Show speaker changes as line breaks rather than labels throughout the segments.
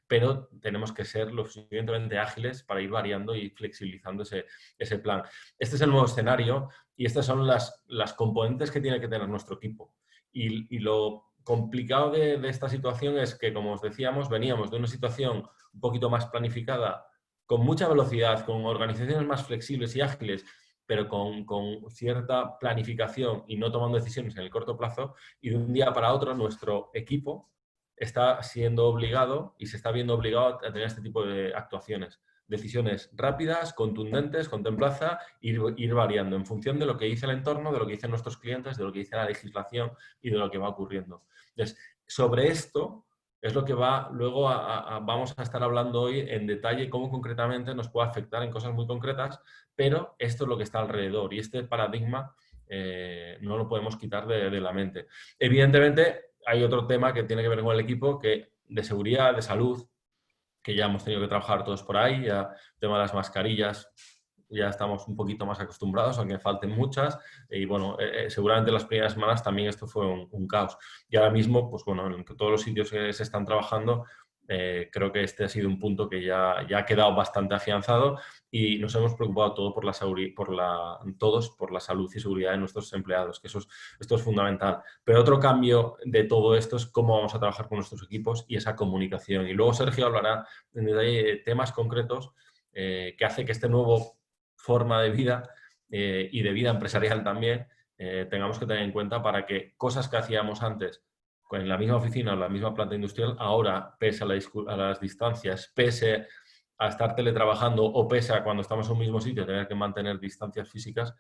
pero tenemos que ser lo suficientemente ágiles para ir variando y flexibilizando ese plan. Este es el nuevo escenario y estas son las componentes que tiene que tener nuestro equipo. Y lo complicado de esta situación es que, como os decíamos, veníamos de una situación un poquito más planificada, con mucha velocidad, con organizaciones más flexibles y ágiles, pero con cierta planificación y no tomando decisiones en el corto plazo, y de un día para otro nuestro equipo está siendo obligado y se está viendo obligado a tener este tipo de actuaciones. Decisiones rápidas, contundentes, con templaza, ir variando en función de lo que dice el entorno, de lo que dicen nuestros clientes, de lo que dice la legislación y de lo que va ocurriendo. Entonces, sobre esto es lo que luego vamos a estar hablando hoy en detalle, cómo concretamente nos puede afectar en cosas muy concretas, pero esto es lo que está alrededor y este paradigma no lo podemos quitar de la mente. Evidentemente, hay otro tema que tiene que ver con el equipo, de seguridad, de salud, que ya hemos tenido que trabajar todos por ahí, ya el tema de las mascarillas, ya estamos un poquito más acostumbrados, aunque falten muchas, y bueno, seguramente las primeras semanas también esto fue un caos. Y ahora mismo, pues bueno, en todos los sitios que se están trabajando, creo que este ha sido un punto que ya ha quedado bastante afianzado y nos hemos preocupado todos por la salud y seguridad de nuestros empleados, que esto es fundamental. Pero otro cambio de todo esto es cómo vamos a trabajar con nuestros equipos y esa comunicación. Y luego Sergio hablará en detalle de temas concretos que hace que este nuevo forma de vida y de vida empresarial también tengamos que tener en cuenta para que cosas que hacíamos antes en la misma oficina o en la misma planta industrial, ahora, pese a las distancias, pese a estar teletrabajando o pese a cuando estamos en un mismo sitio tener que mantener distancias físicas,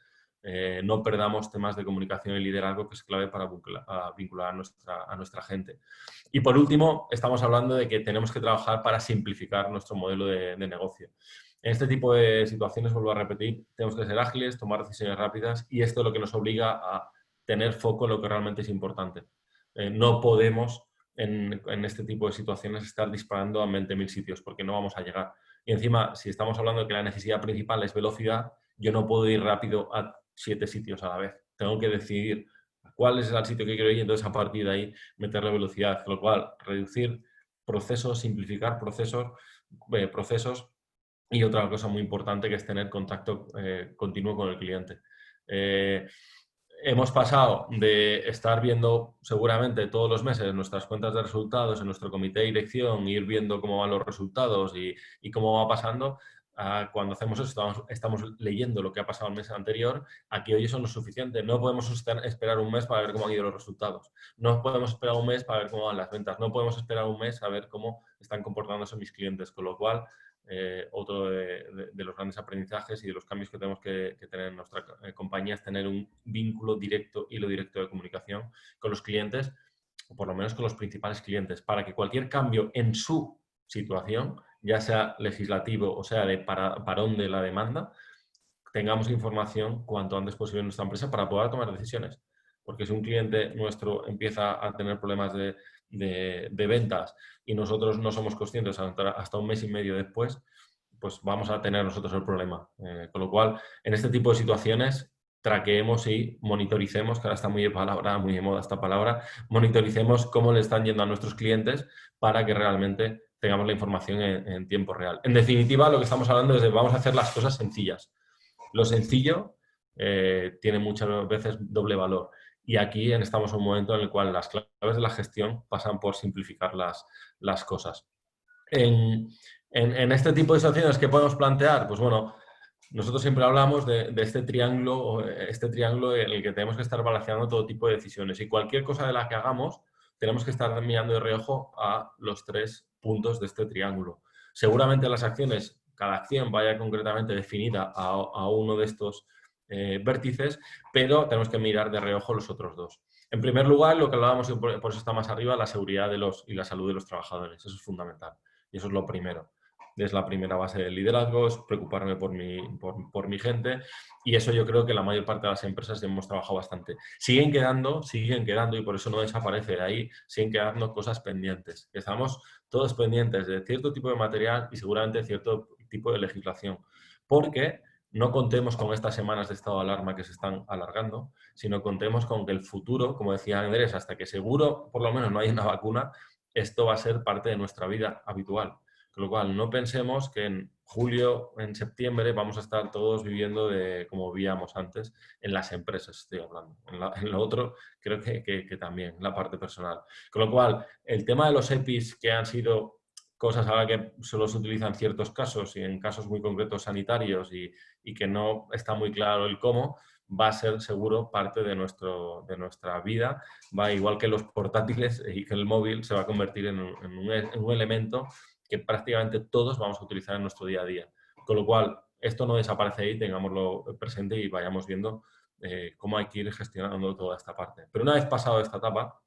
no perdamos temas de comunicación y liderazgo que es clave para vincular a nuestra gente. Y por último, estamos hablando de que tenemos que trabajar para simplificar nuestro modelo de negocio. En este tipo de situaciones, vuelvo a repetir, tenemos que ser ágiles, tomar decisiones rápidas y esto es lo que nos obliga a tener foco en lo que realmente es importante. No podemos en este tipo de situaciones estar disparando a 20.000 sitios porque no vamos a llegar. Y encima, si estamos hablando de que la necesidad principal es velocidad, yo no puedo ir rápido a 7 sitios a la vez. Tengo que decidir cuál es el sitio que quiero ir y entonces a partir de ahí meterle velocidad. Con lo cual, reducir procesos, simplificar procesos y otra cosa muy importante que es tener contacto continuo con el cliente. Hemos pasado de estar viendo seguramente todos los meses nuestras cuentas de resultados en nuestro comité de dirección, ir viendo cómo van los resultados y cómo va pasando, a cuando hacemos eso estamos leyendo lo que ha pasado el mes anterior, aquí hoy eso no es suficiente. No podemos esperar un mes para ver cómo han ido los resultados. No podemos esperar un mes para ver cómo van las ventas. No podemos esperar un mes a ver cómo están comportándose mis clientes. Con lo cual, otro de los grandes aprendizajes y de los cambios que tenemos que tener en nuestra compañía es tener un vínculo directo, hilo directo de comunicación con los clientes, o por lo menos con los principales clientes, para que cualquier cambio en su situación, ya sea legislativo o sea de parón de la demanda, tengamos información cuanto antes posible en nuestra empresa para poder tomar decisiones. Porque si un cliente nuestro empieza a tener problemas de ventas y nosotros no somos conscientes hasta un mes y medio después, pues vamos a tener nosotros el problema. Con lo cual, en este tipo de situaciones, traqueemos y monitoricemos, que ahora está muy de moda esta palabra, monitoricemos cómo le están yendo a nuestros clientes para que realmente tengamos la información en tiempo real. En definitiva, lo que estamos hablando es de vamos a hacer las cosas sencillas. Lo sencillo tiene muchas veces doble valor. Y aquí estamos en un momento en el cual las claves de la gestión pasan por simplificar las cosas. En este tipo de situaciones que podemos plantear, pues bueno, nosotros siempre hablamos de este triángulo en el que tenemos que estar balanceando todo tipo de decisiones y cualquier cosa de la que hagamos tenemos que estar mirando de reojo a los 3 puntos de este triángulo. Seguramente las acciones, cada acción vaya concretamente definida a uno de estos vértices, pero tenemos que mirar de reojo los otros 2. En primer lugar, lo que hablábamos, y por eso está más arriba, la seguridad y la salud de los trabajadores. Eso es fundamental. Y eso es lo primero. Es la primera base del liderazgo, es preocuparme por mi gente y eso yo creo que la mayor parte de las empresas hemos trabajado bastante. Siguen quedando y por eso no desaparece de ahí, siguen quedando cosas pendientes. Estamos todos pendientes de cierto tipo de material y seguramente de cierto tipo de legislación, porque no contemos con estas semanas de estado de alarma que se están alargando, sino contemos con que el futuro, como decía Andrés, hasta que seguro por lo menos no haya una vacuna, esto va a ser parte de nuestra vida habitual. Con lo cual, no pensemos que en julio, en septiembre, vamos a estar todos viviendo como vivíamos antes, en las empresas estoy hablando. En lo otro, creo que también, la parte personal. Con lo cual, el tema de los EPIs, que han sido cosas ahora que solo se utilizan en ciertos casos y en casos muy concretos sanitarios y que no está muy claro el cómo, va a ser seguro parte de nuestra vida. Va igual que los portátiles y que el móvil se va a convertir en un elemento que prácticamente todos vamos a utilizar en nuestro día a día. Con lo cual, esto no desaparece ahí, tengámoslo presente y vayamos viendo cómo hay que ir gestionando toda esta parte. Pero una vez pasado esta etapa,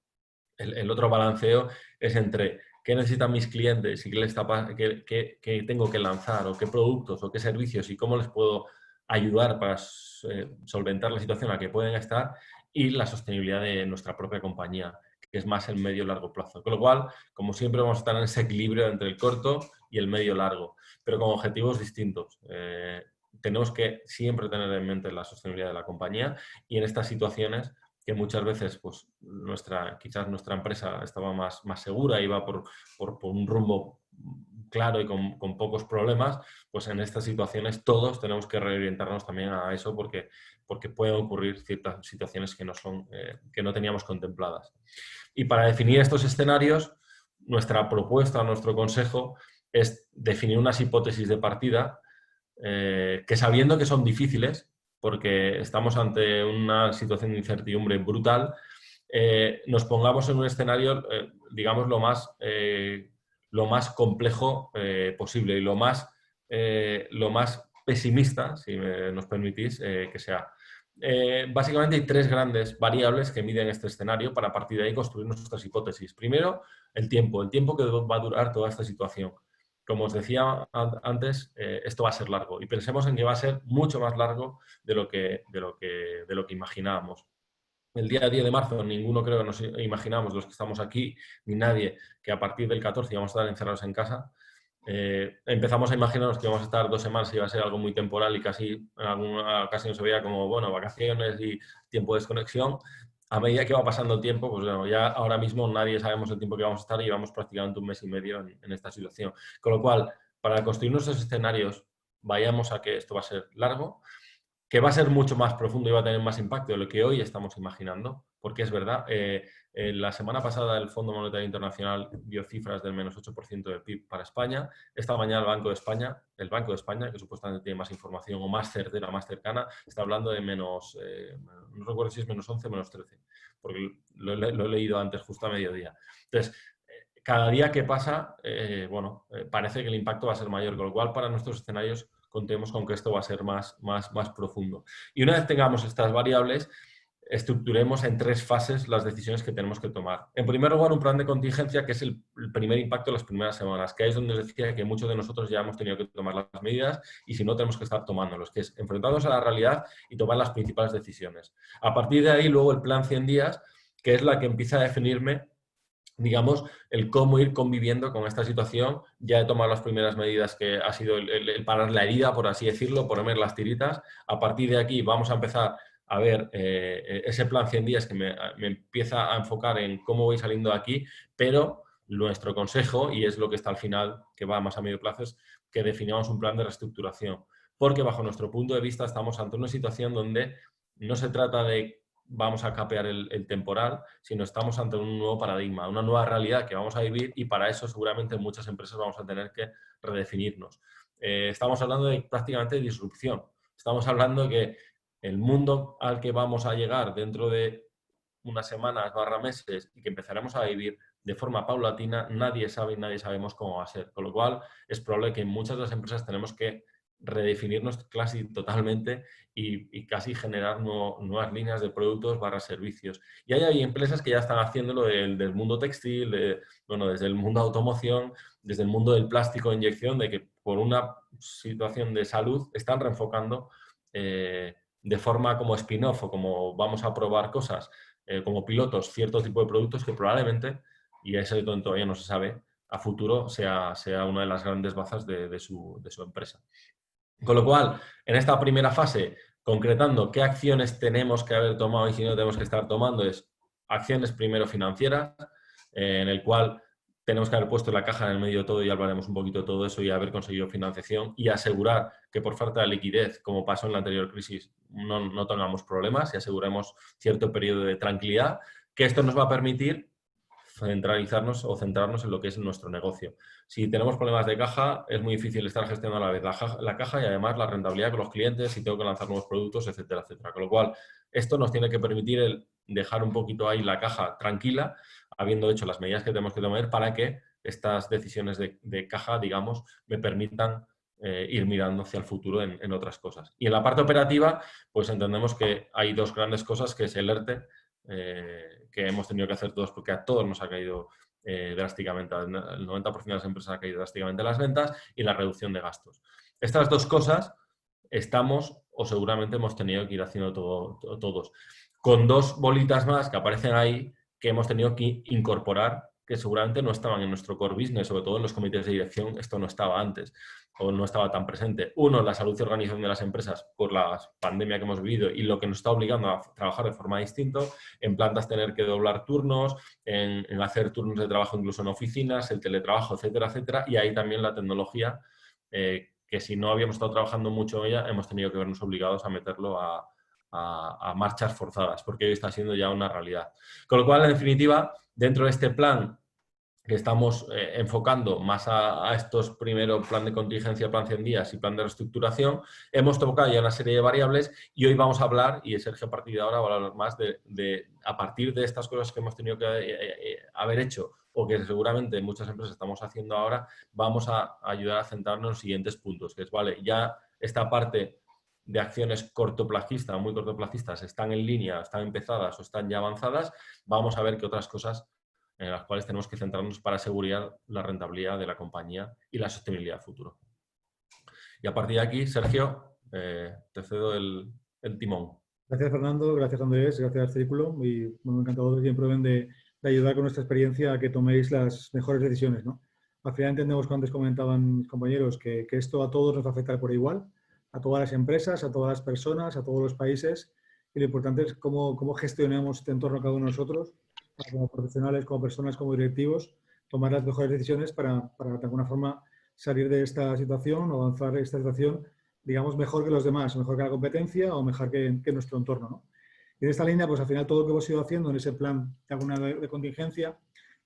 el otro balanceo es entre qué necesitan mis clientes y qué tengo que lanzar o qué productos o qué servicios y cómo les puedo ayudar para solventar la situación a la que pueden estar y la sostenibilidad de nuestra propia compañía, que es más el medio y largo plazo. Con lo cual, como siempre, vamos a estar en ese equilibrio entre el corto y el medio largo, pero con objetivos distintos. Tenemos que siempre tener en mente la sostenibilidad de la compañía y en estas situaciones que muchas veces pues, quizás nuestra empresa estaba más segura, iba por un rumbo claro y con pocos problemas, pues en estas situaciones todos tenemos que reorientarnos también a eso porque pueden ocurrir ciertas situaciones que no teníamos contempladas. Y para definir estos escenarios, nuestra propuesta, nuestro consejo es definir unas hipótesis de partida que sabiendo que son difíciles, porque estamos ante una situación de incertidumbre brutal, nos pongamos en un escenario, digamos, lo más complejo posible y lo más pesimista, si nos permitís, que sea. Básicamente hay tres grandes variables que miden este escenario para a partir de ahí construir nuestras hipótesis. Primero, el tiempo que va a durar toda esta situación. Como os decía antes, esto va a ser largo y pensemos en que va a ser mucho más largo de lo que imaginábamos. El día 10 de marzo ninguno creo que nos imaginamos, los que estamos aquí, ni nadie, que a partir del 14 íbamos a estar encerrados en casa. Empezamos a imaginarnos que íbamos a estar 2 semanas y iba a ser algo muy temporal y casi en alguna ocasión se veía como, bueno, vacaciones y tiempo de desconexión. A medida que va pasando el tiempo, pues bueno, ya ahora mismo nadie sabemos el tiempo que vamos a estar y llevamos prácticamente 1 mes y medio en esta situación. Con lo cual, para construir nuestros escenarios, vayamos a que esto va a ser largo, que va a ser mucho más profundo y va a tener más impacto de lo que hoy estamos imaginando, porque es verdad, la semana pasada el Fondo Monetario Internacional dio cifras del menos 8% del PIB para España. Esta mañana el Banco de España, que supuestamente tiene más información o más certera, más cercana, está hablando de menos, no recuerdo si es menos 11 o menos 13, porque lo he leído antes, justo a mediodía. Entonces, cada día que pasa, parece que el impacto va a ser mayor, con lo cual para nuestros escenarios contemos con que esto va a ser más profundo. Y una vez tengamos estas variables, estructuremos en 3 fases las decisiones que tenemos que tomar. En primer lugar, un plan de contingencia, que es el primer impacto de las primeras semanas, que ahí es donde les decía que muchos de nosotros ya hemos tenido que tomar las medidas y si no tenemos que estar tomándolos, que es enfrentarnos a la realidad y tomar las principales decisiones. A partir de ahí, luego el plan 100 días, que es la que empieza a definirme, digamos, el cómo ir conviviendo con esta situación. Ya he tomado las primeras medidas, que ha sido el parar la herida, por así decirlo, ponerme las tiritas. A partir de aquí vamos a empezar a ver ese plan 100 días que me empieza a enfocar en cómo voy saliendo de aquí, pero nuestro consejo, y es lo que está al final, que va más a medio plazo, es que definamos un plan de reestructuración, porque bajo nuestro punto de vista estamos ante una situación donde no se trata de vamos a capear el temporal, sino estamos ante un nuevo paradigma, una nueva realidad que vamos a vivir y para eso seguramente muchas empresas vamos a tener que redefinirnos. Estamos hablando de prácticamente disrupción. Estamos hablando que el mundo al que vamos a llegar dentro de unas semanas / meses y que empezaremos a vivir de forma paulatina, nadie sabe y nadie sabemos cómo va a ser. Con lo cual, es probable que en muchas de las empresas tenemos que redefinirnos casi totalmente y casi generar nuevas líneas de productos / servicios. Y hay empresas que ya están haciéndolo del mundo textil, desde el mundo de automoción, desde el mundo del plástico de inyección, de que por una situación de salud están reenfocando de forma como spin-off o como vamos a probar cosas, como pilotos, cierto tipo de productos que probablemente, y eso todavía no se sabe, a futuro sea una de las grandes bazas de su empresa. Con lo cual, en esta primera fase, concretando qué acciones tenemos que haber tomado y si no tenemos que estar tomando, es acciones primero financieras, en el cual tenemos que haber puesto la caja en el medio de todo y hablaremos un poquito de todo eso y haber conseguido financiación y asegurar que por falta de liquidez, como pasó en la anterior crisis, no tengamos problemas y aseguremos cierto periodo de tranquilidad, que esto nos va a permitir centralizarnos o centrarnos en lo que es nuestro negocio. Si tenemos problemas de caja, es muy difícil estar gestionando a la vez la caja y además la rentabilidad con los clientes, si tengo que lanzar nuevos productos, etcétera, etcétera. Con lo cual, esto nos tiene que permitir el dejar un poquito ahí la caja tranquila, habiendo hecho las medidas que tenemos que tomar para que estas decisiones de caja, digamos, me permitan ir mirando hacia el futuro en otras cosas. Y en la parte operativa, pues entendemos que hay dos grandes cosas, que es el ERTE, que hemos tenido que hacer todos porque a todos nos ha caído drásticamente, el 90% de las empresas ha caído drásticamente las ventas y la reducción de gastos. Estas dos cosas estamos o seguramente hemos tenido que ir haciendo todos. Con dos bolitas más que aparecen ahí que hemos tenido que incorporar que seguramente no estaban en nuestro core business, sobre todo en los comités de dirección, esto no estaba antes o no estaba tan presente. Uno, la salud y organización de las empresas por la pandemia que hemos vivido y lo que nos está obligando a trabajar de forma distinta, en plantas tener que doblar turnos, en hacer turnos de trabajo incluso en oficinas, el teletrabajo, etcétera, etcétera, y ahí también la tecnología, que si no habíamos estado trabajando mucho en ella, hemos tenido que vernos obligados a meterlo a marchas forzadas, porque hoy está siendo ya una realidad. Con lo cual, en definitiva, dentro de este plan que estamos enfocando más a estos primero plan de contingencia, plan 100 días y plan de reestructuración, hemos tocado ya una serie de variables y hoy vamos a hablar, y Sergio a partir de ahora va a hablar más a partir de estas cosas que hemos tenido que haber hecho o que seguramente muchas empresas estamos haciendo ahora, vamos a ayudar a centrarnos en los siguientes puntos, que es, vale, ya esta parte de acciones cortoplacistas, muy cortoplacistas, están en línea, están empezadas o están ya avanzadas, vamos a ver qué otras cosas en las cuales tenemos que centrarnos para asegurar la rentabilidad de la compañía y la sostenibilidad futuro. Y a partir de aquí, Sergio, te cedo el timón.
Gracias, Fernando. Gracias, Andrés. Gracias, Círculo. Y bueno, encantado de que prueben de ayudar con nuestra experiencia a que toméis las mejores decisiones, ¿no? Al final entendemos, como antes comentaban mis compañeros, que esto a todos nos va a afectar por igual, a todas las empresas, a todas las personas, a todos los países. Y lo importante es cómo gestionamos este entorno cada uno de nosotros, como profesionales, como personas, como directivos, tomar las mejores decisiones para de alguna forma salir de esta situación o avanzar esta situación, digamos, mejor que los demás, mejor que la competencia o mejor que nuestro entorno, ¿no? Y en esta línea, pues al final todo lo que hemos ido haciendo en ese plan de contingencia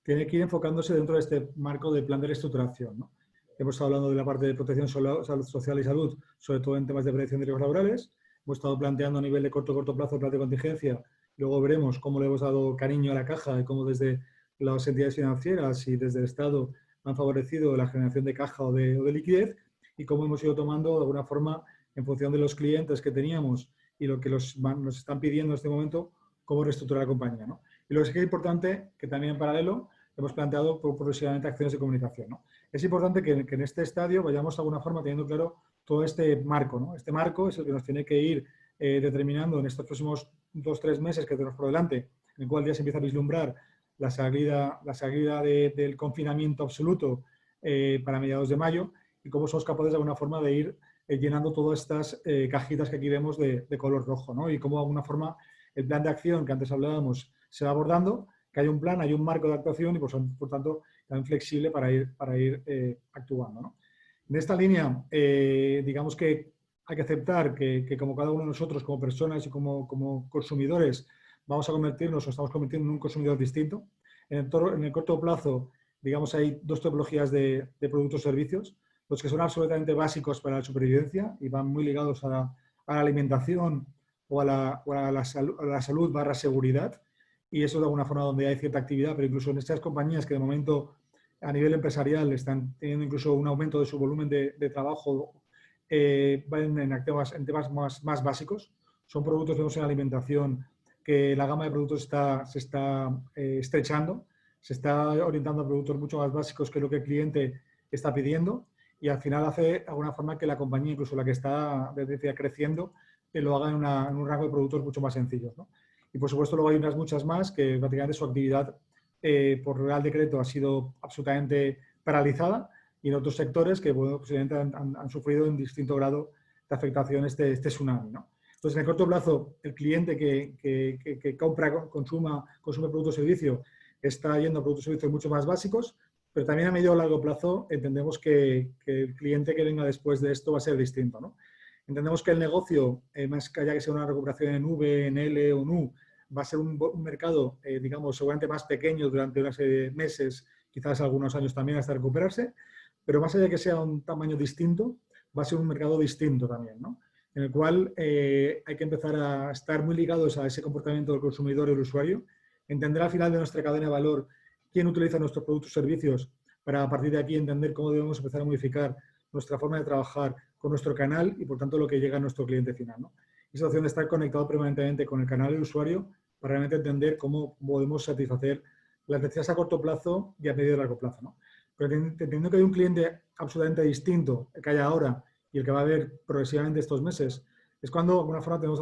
tiene que ir enfocándose dentro de este marco del plan de reestructuración, ¿no? Hemos estado hablando de la parte de protección social y salud, sobre todo en temas de prevención de riesgos laborales. Hemos estado planteando a nivel de corto plazo el plan de contingencia. Luego veremos cómo le hemos dado cariño a la caja y cómo desde las entidades financieras y desde el Estado han favorecido la generación de caja o de liquidez, y cómo hemos ido tomando de alguna forma, en función de los clientes que teníamos y lo que nos están pidiendo en este momento, cómo reestructurar la compañía, ¿no? Y lo que es importante, que también en paralelo hemos planteado progresivamente acciones de comunicación, ¿no? Es importante que en este estadio vayamos de alguna forma teniendo claro todo este marco, ¿no? Este marco es el que nos tiene que ir determinando en estos próximos 2-3 meses que tenemos por delante, en el cual ya se empieza a vislumbrar la salida del confinamiento absoluto para mediados de mayo, y cómo somos capaces de alguna forma de ir llenando todas estas cajitas que aquí vemos de color rojo, ¿no? Y cómo de alguna forma el plan de acción que antes hablábamos se va abordando, que hay un plan, hay un marco de actuación y por tanto también flexible para ir actuando, ¿no? En esta línea, digamos que hay que aceptar que como cada uno de nosotros, como personas y como consumidores, vamos a convertirnos o estamos convirtiendo en un consumidor distinto. En el corto plazo, digamos, hay dos tipologías de productos y servicios: los que son absolutamente básicos para la supervivencia y van muy ligados a la alimentación o a la salud / seguridad, y eso de alguna forma donde hay cierta actividad, pero incluso en estas compañías que de momento a nivel empresarial están teniendo incluso un aumento de su volumen de trabajo, van en temas más básicos. Son productos, vemos en alimentación, que la gama de productos se está estrechando, se está orientando a productos mucho más básicos que lo que el cliente está pidiendo, y al final hace de alguna forma que la compañía, incluso la que está creciendo, lo haga en un rango de productos mucho más sencillos, ¿no? Y por supuesto luego hay unas muchas más que prácticamente su actividad por Real Decreto ha sido absolutamente paralizada, y en otros sectores que bueno, posiblemente han sufrido en distinto grado de afectación este tsunami, ¿no? Entonces, en el corto plazo, el cliente que compra, consume productos o servicios, está yendo a productos y servicios mucho más básicos, pero también a medio o largo plazo entendemos que el cliente que venga después de esto va a ser distinto, ¿no? Entendemos que el negocio, más que haya que sea una recuperación en V, en L o en U, va a ser un mercado, digamos, seguramente más pequeño durante una serie de meses, quizás algunos años también hasta recuperarse, pero más allá de que sea un tamaño distinto, va a ser un mercado distinto también, ¿no? En el cual hay que empezar a estar muy ligados a ese comportamiento del consumidor y del usuario, entender al final de nuestra cadena de valor quién utiliza nuestros productos y servicios para a partir de aquí entender cómo debemos empezar a modificar nuestra forma de trabajar con nuestro canal y por tanto lo que llega a nuestro cliente final, ¿no? Esa opción de estar conectado permanentemente con el canal del usuario para realmente entender cómo podemos satisfacer las necesidades a corto plazo y a medio y largo plazo, ¿no? Pero entendiendo que hay un cliente absolutamente distinto el que hay ahora y el que va a haber progresivamente estos meses, es cuando de alguna forma nos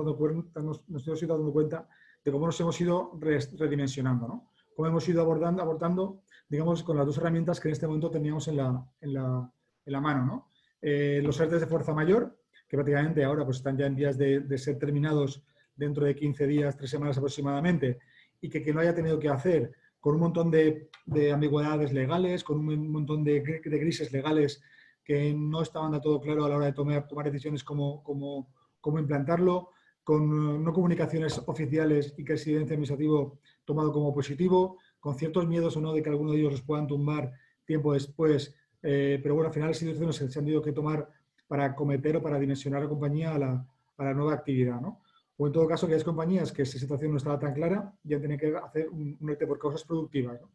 hemos ido dando cuenta de cómo nos hemos ido redimensionando, ¿no? Cómo hemos ido abordando, digamos, con las dos herramientas que en este momento teníamos en la mano, ¿no? Los ERTEs de fuerza mayor, que prácticamente ahora pues, están ya en vías de ser terminados dentro de 15 días, 3 semanas aproximadamente, y que no haya tenido que hacer con un montón de ambigüedades legales, con un montón de grises legales que no estaban de todo claro a la hora de tomar decisiones cómo implantarlo, con no comunicaciones oficiales y que el silencio administrativo tomado como positivo, con ciertos miedos o no de que alguno de ellos los puedan tumbar tiempo después, pero bueno, al final las situaciones se han tenido que tomar para acometer o para dimensionar la compañía a la nueva actividad, ¿no? O en todo caso, que hay compañías que esa situación no estaba tan clara, ya tienen que hacer un ERTE por causas productivas, ¿no?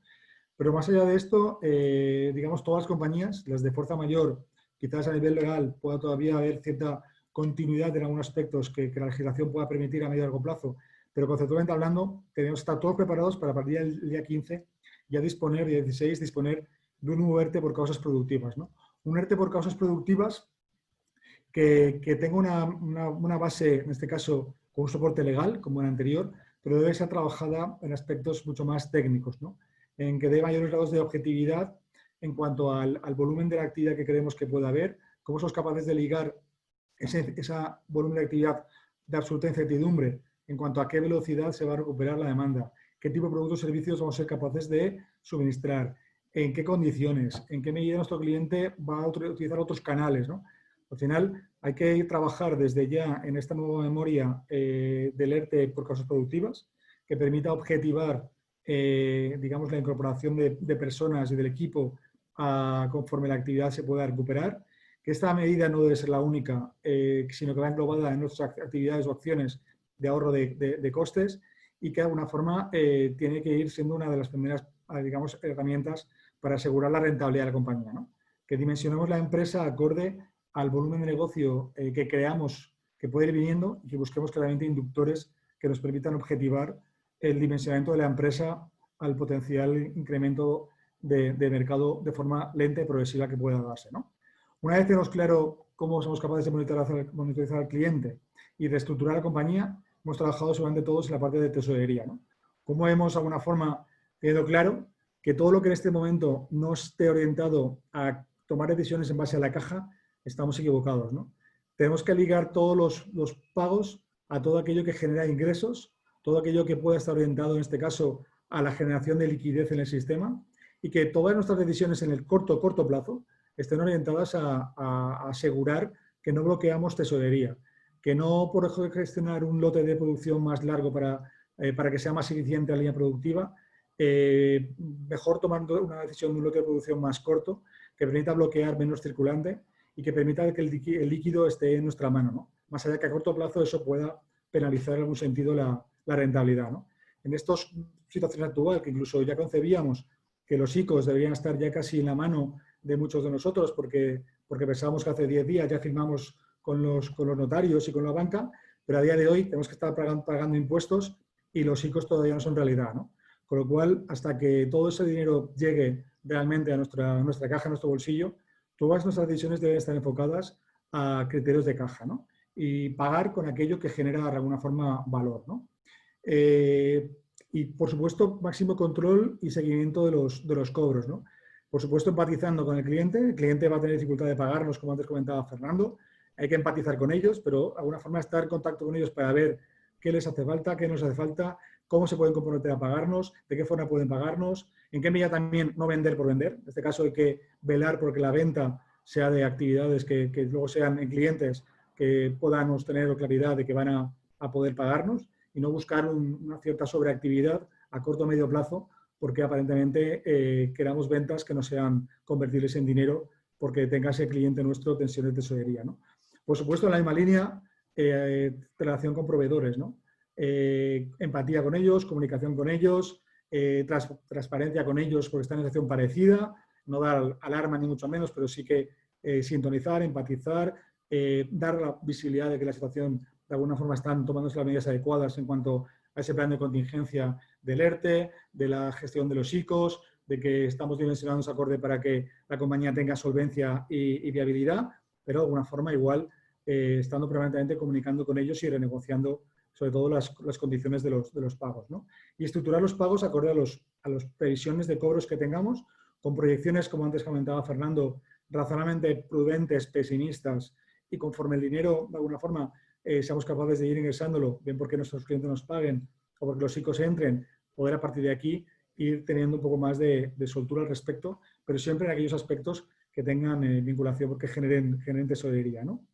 Pero más allá de esto, digamos, todas las compañías, las de fuerza mayor, quizás a nivel legal pueda todavía haber cierta continuidad en algunos aspectos que la legislación pueda permitir a medio y largo plazo, pero conceptualmente hablando, tenemos que estar todos preparados para a partir del día 15 ya disponer, día 16, disponer de un nuevo ERTE por causas productivas, ¿no? Un ERTE por causas productivas que tenga una base, en este caso, con un soporte legal, como en el anterior, pero debe ser trabajada en aspectos mucho más técnicos, ¿no? En que dé mayores grados de objetividad en cuanto al volumen de la actividad que creemos que pueda haber, cómo somos capaces de ligar ese volumen de actividad de absoluta incertidumbre en cuanto a qué velocidad se va a recuperar la demanda, qué tipo de productos o servicios vamos a ser capaces de suministrar, en qué condiciones, en qué medida nuestro cliente va a utilizar otros canales, ¿no? Al final hay que trabajar desde ya en esta nueva memoria del ERTE por causas productivas que permita objetivar, digamos, la incorporación de personas y del equipo conforme la actividad se pueda recuperar, que esta medida no debe ser la única, sino que va englobada en nuestras actividades o acciones de ahorro de costes y que de alguna forma tiene que ir siendo una de las primeras, digamos, herramientas para asegurar la rentabilidad de la compañía, ¿no? Que dimensionemos la empresa acorde al volumen de negocio que creamos que puede ir viniendo y que busquemos claramente inductores que nos permitan objetivar el dimensionamiento de la empresa al potencial incremento de mercado de forma lenta y progresiva que pueda darse, ¿no? Una vez tenemos claro cómo somos capaces de monitorizar al cliente y reestructurar la compañía, hemos trabajado seguramente todos en la parte de tesorería, ¿no? Cómo hemos, de alguna forma, tenido claro que todo lo que en este momento no esté orientado a tomar decisiones en base a la caja, estamos equivocados, ¿no? Tenemos que ligar todos los pagos a todo aquello que genera ingresos, todo aquello que pueda estar orientado, en este caso, a la generación de liquidez en el sistema y que todas nuestras decisiones en el corto plazo estén orientadas a asegurar que no bloqueamos tesorería, que no por gestionar un lote de producción más largo para que sea más eficiente la línea productiva, mejor tomando una decisión de un lote de producción más corto que permita bloquear menos circulante y que permita que el líquido esté en nuestra mano, ¿no? Más allá de que a corto plazo eso pueda penalizar en algún sentido la rentabilidad, ¿no? En esta situación actual, que incluso ya concebíamos que los ICOs deberían estar ya casi en la mano de muchos de nosotros porque pensábamos que hace 10 días ya firmamos con los notarios y con la banca, pero a día de hoy tenemos que estar pagando impuestos y los ICOs todavía no son realidad, ¿no? Con lo cual, hasta que todo ese dinero llegue realmente a nuestra caja, a nuestro bolsillo, todas nuestras decisiones deben estar enfocadas a criterios de caja, ¿no? Y pagar con aquello que genera de alguna forma valor, ¿no? Y, por supuesto, máximo control y seguimiento de los cobros, ¿no? Por supuesto, empatizando con el cliente va a tener dificultad de pagarnos, como antes comentaba Fernando, hay que empatizar con ellos, pero de alguna forma estar en contacto con ellos para ver qué les hace falta, qué nos hace falta, cómo se pueden comprometer a pagarnos, de qué forma pueden pagarnos, En qué medida también no vender por vender. En este caso hay que velar porque la venta sea de actividades que luego sean en clientes que podamos tener claridad de que van a poder pagarnos y no buscar una cierta sobreactividad a corto o medio plazo porque aparentemente queramos ventas que no sean convertibles en dinero porque tenga ese cliente nuestro tensiones de tesorería, ¿no? Por supuesto, en la misma línea, relación con proveedores, ¿no? Empatía con ellos, comunicación con ellos, transparencia con ellos porque están en una situación parecida, no dar alarma ni mucho menos, pero sí que sintonizar, empatizar, dar la visibilidad de que la situación de alguna forma están tomándose las medidas adecuadas en cuanto a ese plan de contingencia del ERTE, de la gestión de los ICOs, de que estamos dimensionando acorde para que la compañía tenga solvencia y viabilidad, pero de alguna forma igual estando permanentemente comunicando con ellos y renegociando sobre todo las condiciones de los pagos, ¿no? Y estructurar los pagos acorde a las previsiones de cobros que tengamos, con proyecciones, como antes comentaba Fernando, razonablemente prudentes, pesimistas, y conforme el dinero, de alguna forma, seamos capaces de ir ingresándolo, bien porque nuestros clientes nos paguen o porque los ICOs entren, poder a partir de aquí ir teniendo un poco más de soltura al respecto, pero siempre en aquellos aspectos que tengan vinculación, porque generen tesorería, ¿no?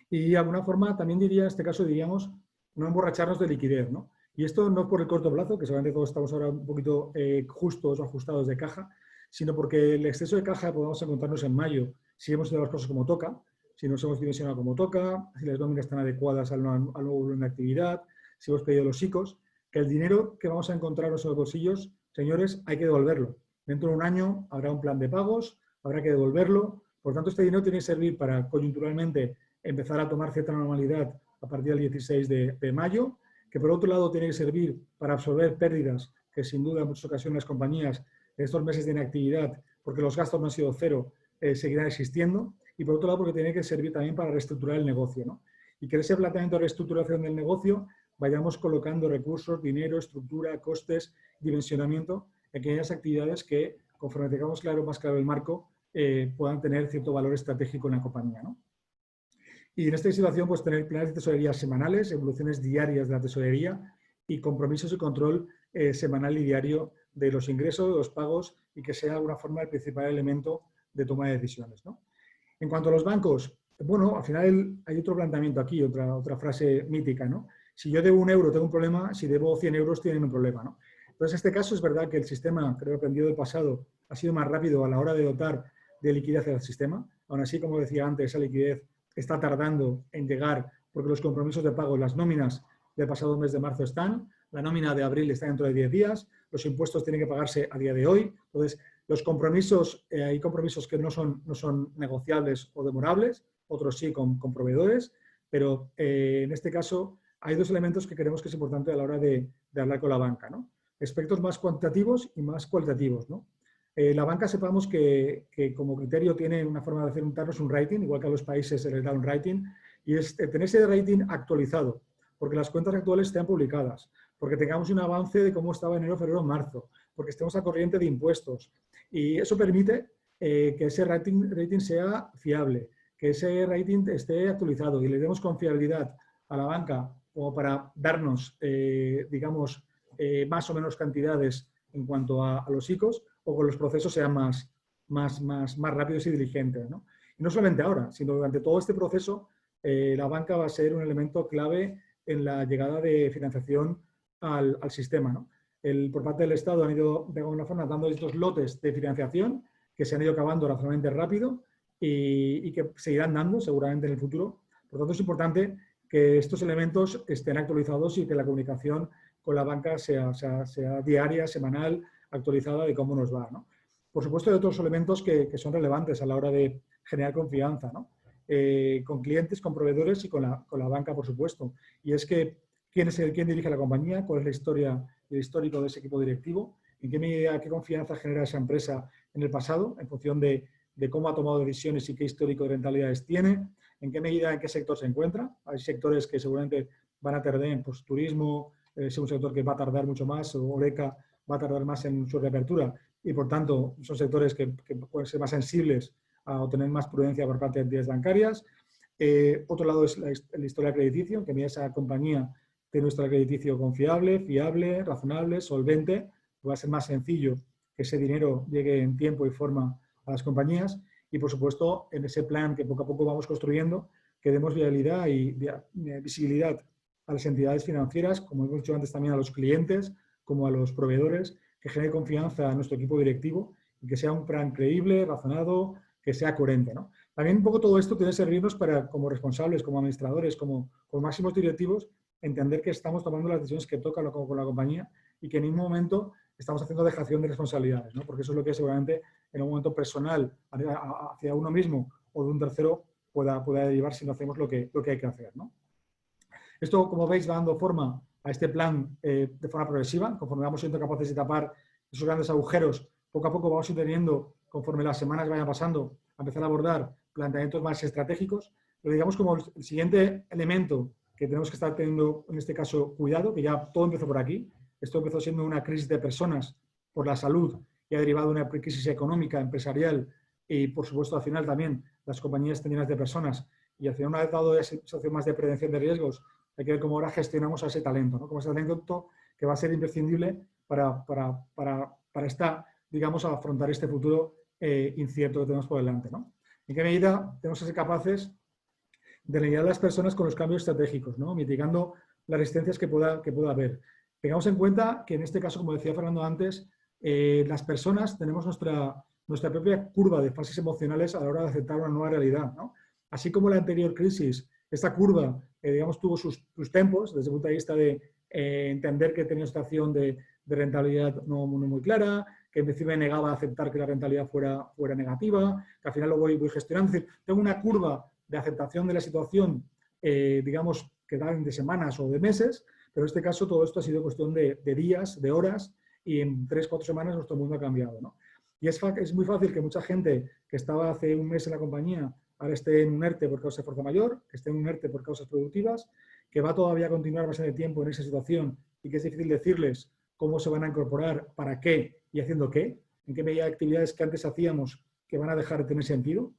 Y de alguna forma también diría, en este caso diríamos, no emborracharnos de liquidez, ¿no? Y esto no por el corto plazo, que seguramente todos estamos ahora un poquito justos o ajustados de caja, sino porque el exceso de caja podemos encontrarnos en mayo si hemos hecho las cosas como toca, si nos hemos dimensionado como toca, si las nóminas están adecuadas al nuevo volumen de actividad, si hemos pedido los ICOs, que el dinero que vamos a encontrar en nuestros bolsillos, señores, hay que devolverlo. Dentro de un año habrá un plan de pagos, habrá que devolverlo. Por tanto, este dinero tiene que servir para coyunturalmente empezar a tomar cierta normalidad a partir del 16 de mayo, que por otro lado tiene que servir para absorber pérdidas que sin duda en muchas ocasiones las compañías en estos meses de inactividad, porque los gastos no han sido cero, seguirán existiendo, y por otro lado porque tiene que servir también para reestructurar el negocio, ¿no? Y que en ese planteamiento de reestructuración del negocio vayamos colocando recursos, dinero, estructura, costes, dimensionamiento en aquellas actividades que, conforme tengamos más claro el marco, puedan tener cierto valor estratégico en la compañía, ¿no? Y en esta situación, pues tener planes de tesorería semanales, evoluciones diarias de la tesorería y compromisos y control semanal y diario de los ingresos, de los pagos y que sea de alguna forma el principal elemento de toma de decisiones, ¿no? En cuanto a los bancos, bueno, al final hay otro planteamiento aquí, otra frase mítica, ¿no? Si yo debo 1 euro tengo un problema, si debo 100 euros tienen un problema, ¿no? Entonces, en este caso es verdad que el sistema, creo que aprendido del pasado, ha sido más rápido a la hora de dotar de liquidez al sistema. Aún así, como decía antes, esa liquidez está tardando en llegar porque los compromisos de pago, las nóminas del pasado mes de marzo están, la nómina de abril está dentro de 10 días, los impuestos tienen que pagarse a día de hoy. Entonces, los compromisos, hay compromisos que no son negociables o demorables, otros sí con proveedores, pero en este caso hay 2 elementos que creemos que es importante a la hora de hablar con la banca, ¿no? Aspectos más cuantitativos y más cualitativos, ¿no? La banca sepamos que como criterio tiene una forma de hacer darnos un rating, igual que a los países se les da un rating, y es tener ese rating actualizado, porque las cuentas actuales estén publicadas, porque tengamos un avance de cómo estaba enero, febrero, marzo, porque estemos a corriente de impuestos. Y eso permite que ese rating sea fiable, que ese rating esté actualizado y le demos confiabilidad a la banca como para darnos, digamos, más o menos cantidades en cuanto a los ICOs, o que los procesos sean más rápidos y diligentes, ¿no? Y no solamente ahora, sino durante todo este proceso, la banca va a ser un elemento clave en la llegada de financiación al sistema, ¿no? Por parte del Estado han ido de alguna forma dando estos lotes de financiación que se han ido acabando razonablemente rápido y que seguirán dando seguramente en el futuro. Por lo tanto, es importante que estos elementos estén actualizados y que la comunicación con la banca sea diaria, semanal, actualizada de cómo nos va, ¿no? Por supuesto, hay otros elementos que son relevantes a la hora de generar confianza, ¿no? Con clientes, con proveedores y con la banca, por supuesto. Y es que quién dirige la compañía, cuál es la historia, el histórico de ese equipo directivo, en qué medida, qué confianza genera esa empresa en el pasado, en función de cómo ha tomado decisiones y qué histórico de rentabilidades tiene, en qué medida, en qué sector se encuentra. Hay sectores que seguramente van a tardar, pues turismo, es un sector que va a tardar mucho más, o Horeca va a tardar más en su reapertura y, por tanto, son sectores que pueden ser más sensibles a obtener más prudencia por parte de entidades bancarias. Otro lado es el historial crediticio, que esa compañía tiene un historial crediticio confiable, fiable, razonable, solvente, va a ser más sencillo que ese dinero llegue en tiempo y forma a las compañías y, por supuesto, en ese plan que poco a poco vamos construyendo, que demos viabilidad y visibilidad a las entidades financieras, como hemos dicho antes también a los clientes, como a los proveedores, que genere confianza a nuestro equipo directivo y que sea un plan creíble, razonado, que sea coherente, ¿no? También un poco todo esto tiene que servirnos para, como responsables, como administradores, como máximos directivos, entender que estamos tomando las decisiones que tocan con la compañía y que en ningún momento estamos haciendo dejación de responsabilidades, ¿no? Porque eso es lo que seguramente en un momento personal hacia uno mismo o de un tercero pueda derivar si no hacemos lo que hay que hacer, ¿no? Esto, como veis, va dando forma a este plan de forma progresiva. Conforme vamos siendo capaces de tapar esos grandes agujeros, poco a poco vamos teniendo, conforme las semanas vayan pasando, a empezar a abordar planteamientos más estratégicos. Pero digamos como el siguiente elemento que tenemos que estar teniendo, en este caso, cuidado, que ya todo empezó por aquí. Esto empezó siendo una crisis de personas por la salud y ha derivado de una crisis económica, empresarial y, por supuesto, al final también las compañías están llenas de personas. Y al final, una vez dado esa situación más de prevención de riesgos, hay que ver cómo ahora gestionamos a ese talento, ¿no? Como ese talento que va a ser imprescindible para digamos, afrontar este futuro incierto que tenemos por delante, ¿no? ¿En qué medida tenemos que ser capaces de alinear a las personas con los cambios estratégicos, ¿no? Mitigando las resistencias que pueda haber? Tengamos en cuenta que en este caso, como decía Fernando antes, las personas tenemos nuestra propia curva de fases emocionales a la hora de aceptar una nueva realidad, ¿no? Así como la anterior crisis, esta curva, digamos, tuvo sus tempos desde el punto de vista de entender que tenía una situación de rentabilidad no muy clara, que en principio me negaba a aceptar que la rentabilidad fuera negativa, que al final lo voy gestionando. Es decir, tengo una curva de aceptación de la situación, digamos, que dan de semanas o de meses, pero en este caso todo esto ha sido cuestión de días, de horas, y en 3-4 semanas nuestro mundo ha cambiado, ¿no? Y es muy fácil que mucha gente que estaba hace un mes en la compañía ahora esté en un ERTE por causa de fuerza mayor, que esté en un ERTE por causas productivas, que va todavía a continuar bastante tiempo en esa situación y que es difícil decirles cómo se van a incorporar, para qué y haciendo qué, en qué medida de actividades que antes hacíamos que van a dejar de tener sentido,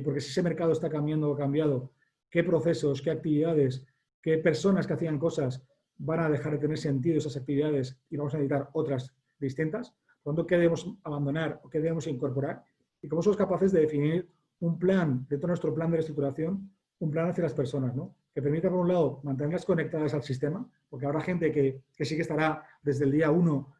porque si ese mercado está cambiando o cambiado, qué procesos, qué actividades, qué personas que hacían cosas van a dejar de tener sentido esas actividades y vamos a necesitar otras distintas. Por lo tanto, ¿qué debemos abandonar o qué debemos incorporar? Y cómo somos capaces de definir un plan, dentro de nuestro plan de reestructuración, un plan hacia las personas, ¿no? Que permita, por un lado, mantenerlas conectadas al sistema, porque habrá gente que sí que estará desde el día 1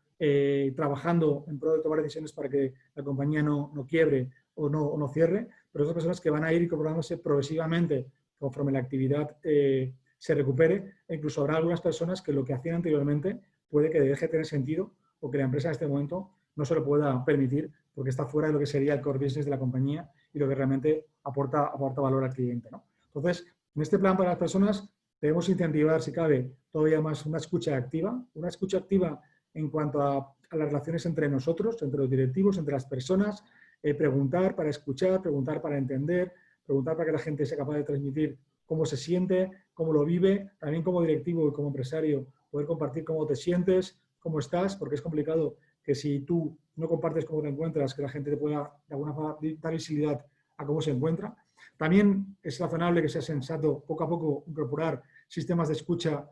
trabajando en pro de tomar decisiones para que la compañía no quiebre o no cierre, pero otras personas que van a ir incorporándose progresivamente conforme la actividad se recupere, e incluso habrá algunas personas que lo que hacían anteriormente puede que deje de tener sentido o que la empresa en este momento no se lo pueda permitir porque está fuera de lo que sería el core business de la compañía y lo que realmente aporta valor al cliente, ¿no? Entonces, en este plan para las personas debemos incentivar, si cabe, todavía más una escucha activa en cuanto a las relaciones entre nosotros, entre los directivos, entre las personas, preguntar para escuchar, preguntar para entender, preguntar para que la gente sea capaz de transmitir cómo se siente, cómo lo vive, también como directivo y como empresario, poder compartir cómo te sientes, cómo estás, porque es complicado que si tú no compartes cómo te encuentras, que la gente te pueda de alguna forma dar visibilidad a cómo se encuentra. También es razonable que sea sensato poco a poco incorporar sistemas de escucha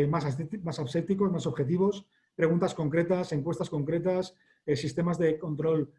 más asépticos, más objetivos, preguntas concretas, encuestas concretas, sistemas de control